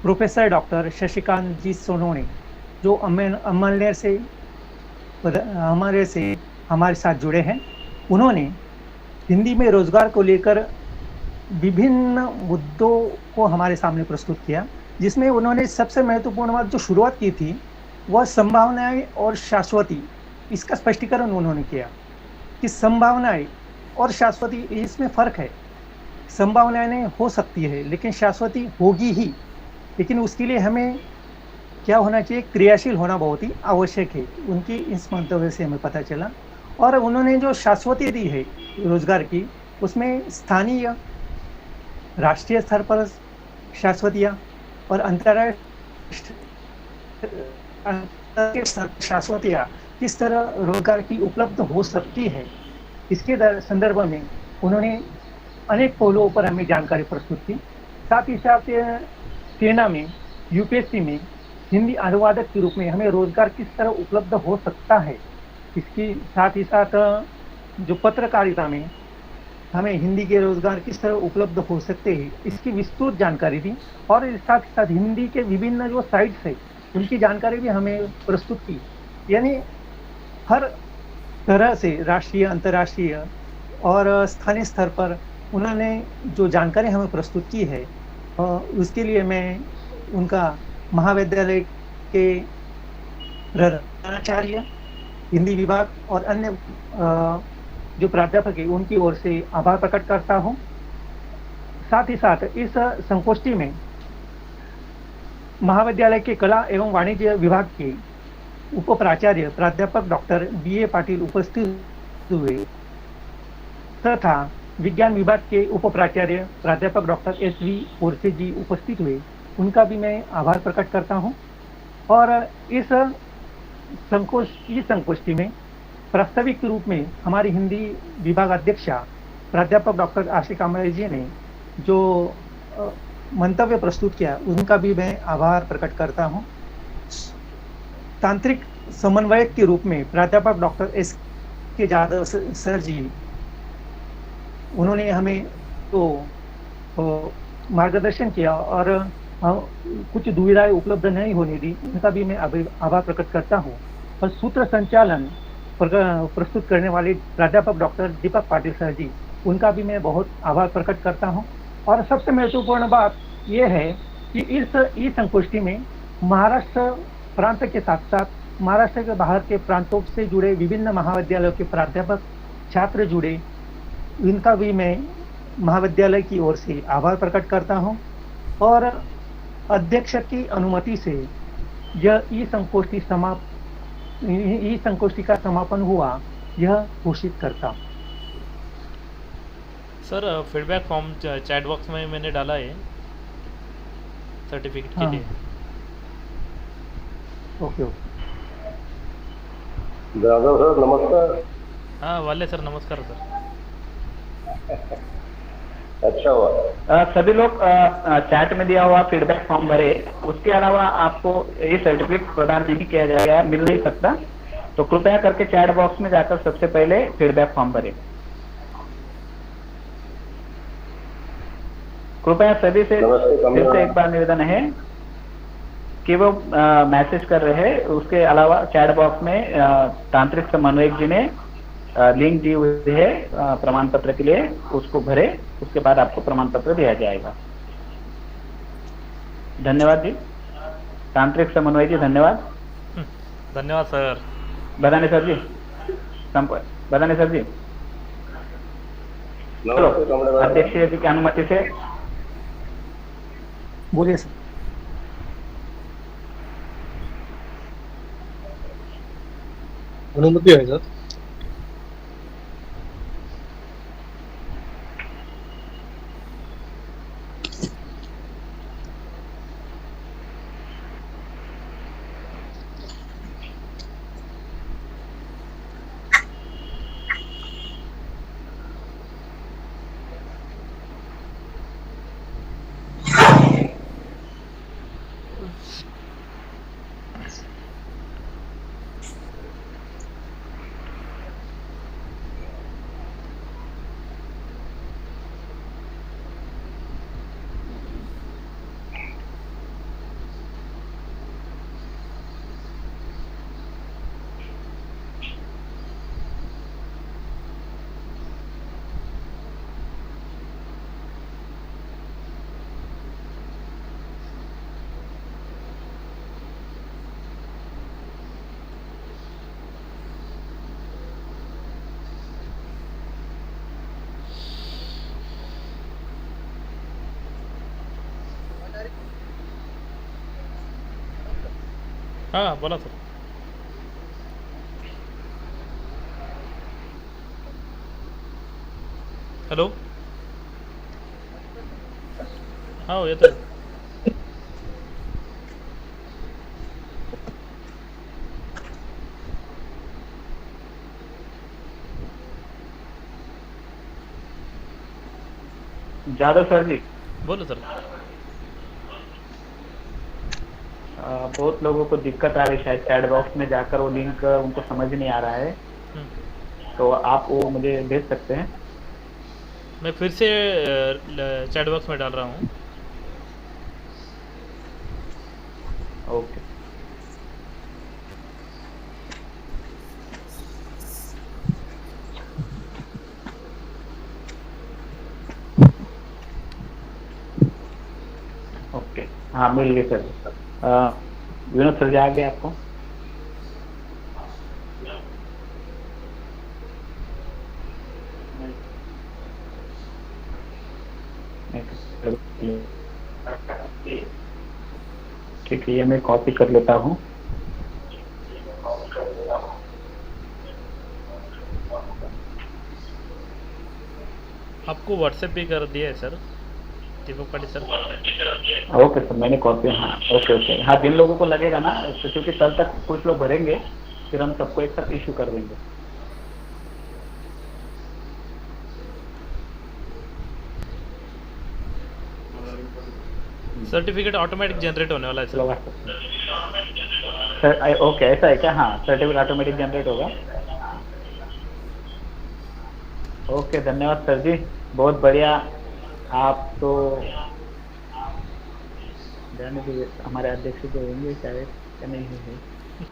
प्रोफेसर डॉक्टर शशिकांत जी सोनोने, जो अमूल्य से हमारे साथ जुड़े हैं, उन्होंने हिंदी में रोजगार को लेकर विभिन्न मुद्दों को हमारे सामने प्रस्तुत किया, जिसमें उन्होंने सबसे महत्वपूर्ण बात जो शुरुआत की थी वह संभावनाएं और शाश्वती, इसका स्पष्टीकरण उन्होंने किया कि संभावनाएं और शाश्वती इसमें फ़र्क है। संभावनाएं हो सकती है लेकिन शाश्वती होगी ही, लेकिन उसके लिए हमें क्या होना चाहिए, क्रियाशील होना बहुत ही आवश्यक है। उनकी इस मंतव्य से हमें पता चला। और उन्होंने जो शाश्वती दी है रोजगार की, उसमें स्थानीय राष्ट्रीय स्तर पर शाश्वतिया और अंतर्राष्ट्रीय स्तर पर शाश्वतिया किस तरह रोजगार की उपलब्ध हो सकती है, इसके संदर्भ में उन्होंने अनेक पहलुओं पर हमें जानकारी प्रस्तुत की। साथ ही साथ सेना में, यूपीएससी में हिंदी अनुवादक के रूप में हमें रोजगार किस तरह उपलब्ध हो सकता है, इसकी साथ ही साथ जो पत्रकारिता में हमें हिंदी के रोजगार किस तरह उपलब्ध हो सकते हैं, इसकी विस्तृत जानकारी दी। और साथ ही साथ हिंदी के विभिन्न जो साइट्स है उनकी जानकारी भी हमें प्रस्तुत की। यानी हर तरह से राष्ट्रीय, अंतर्राष्ट्रीय और स्थानीय स्तर पर उन्होंने जो जानकारी हमें प्रस्तुत की है, उसके लिए मैं उनका महाविद्यालय के प्रधानाचार्य, हिंदी विभाग और अन्य जो प्राध्यापक है उनकी ओर से आभार प्रकट करता हूं। साथ ही साथ इस संगोष्ठी में महाविद्यालय के कला एवं वाणिज्य विभाग के उप प्राचार्य प्राध्यापक डॉक्टर बी.ए. पाटिल उपस्थित हुए तथा विज्ञान विभाग के उप प्राचार्य प्राध्यापक डॉक्टर एस.वी. ओरसे जी उपस्थित हुए, उनका भी मैं आभार प्रकट करता हूं। और इस संगोष्ठी में प्रास्ताविक रूप में हमारी हिंदी विभाग अध्यक्षा प्राध्यापक डॉक्टर आशी कामरे जी ने जो मंतव्य प्रस्तुत किया, उनका भी मैं आभार प्रकट करता हूं। तांत्रिक समन्वयक के रूप में प्राध्यापक डॉक्टर एस.के. जादव सर जी, उन्होंने हमें तो मार्गदर्शन किया और कुछ दुविधाएं उपलब्ध नहीं होने दी, उनका भी मैं आभार प्रकट करता हूं। और सूत्र संचालन प्रस्तुत करने वाले प्राध्यापक डॉक्टर दीपक पाटिल सर जी, उनका भी मैं बहुत आभार प्रकट करता हूं। और सबसे महत्वपूर्ण बात यह है कि इस संगोष्ठी में महाराष्ट्र प्रांत के साथ साथ महाराष्ट्र के बाहर के प्रांतों से जुड़े विभिन्न महाविद्यालयों के प्राध्यापक, छात्र जुड़े, इनका भी मैं महाविद्यालय की ओर से आभार प्रकट करता हूं। और अध्यक्ष की अनुमति से यह संगोष्ठी का समापन हुआ, यह घोषित करता हूं। Sir feedback form chat box में मैंने डाला है सर्टिफिकेट के लिए। ओके। दादा सर नमस्कार। हाँ वाले सर नमस्कार सर। अच्छा हुआ सभी लोग चैट में दिया हुआ फीडबैक फॉर्म भरे, उसके अलावा आपको ये सर्टिफिकेट प्रदान नहीं किया जाएगा, मिल नहीं सकता, तो कृपया करके चैट बॉक्स में जाकर सबसे पहले फीडबैक फॉर्म भरे। कृपया सभी से फिर से एक बार निवेदन है कि वो मैसेज कर रहे हैं, उसके अलावा चैट बॉक्स में तांत्रिक समन्वयक जी ने लिंक दी हुई है प्रमाण पत्र के लिए, उसको भरे, उसके बाद आपको प्रमाण पत्र दिया जाएगा। धन्यवाद जी, तांत्रिक समन्वय जी धन्यवाद। धन्यवाद सर। बदाने सर जी, बदाने सर जी, चलो अध्यक्ष जी की अनुमति से बोलिए सर। अनुमति है सर। हाँ बोला सर। हेलो हो येतोय. जादव सर जी, बोलो सर. बहुत लोगों को दिक्कत आ रही है, शायद चैट बॉक्स में जाकर वो लिंक उनको समझ नहीं आ रहा है, तो आप वो मुझे भेज सकते हैं. मैं फिर से चैट बॉक्स में डाल रहा हूँ. ओके. ओके, हाँ मिल गए सर. विनोद सर जी आ गए आपको? ठीक है, ये मैं कॉपी कर लेता हूँ. आपको व्हाट्सएप भी कर दिया है सर, दीपक पाटिल सर. ओके सर, मैंने कॉपी, हाँ ओके ओके. हाँ, जिन लोगों को लगेगा ना, तो क्योंकि कल तक कुछ लोग भरेंगे, फिर हम सबको एक साथ इशू कर देंगे. सर्टिफिकेट ऑटोमेटिक जनरेट होने वाला है सर. सर ओके, ऐसा है क्या? हाँ, सर्टिफिकेट ऑटोमेटिक जनरेट होगा. ओके, धन्यवाद सर जी, बहुत बढ़िया. आप तो हमारे अध्यक्ष जो होंगे शायद, क्या नहीं है.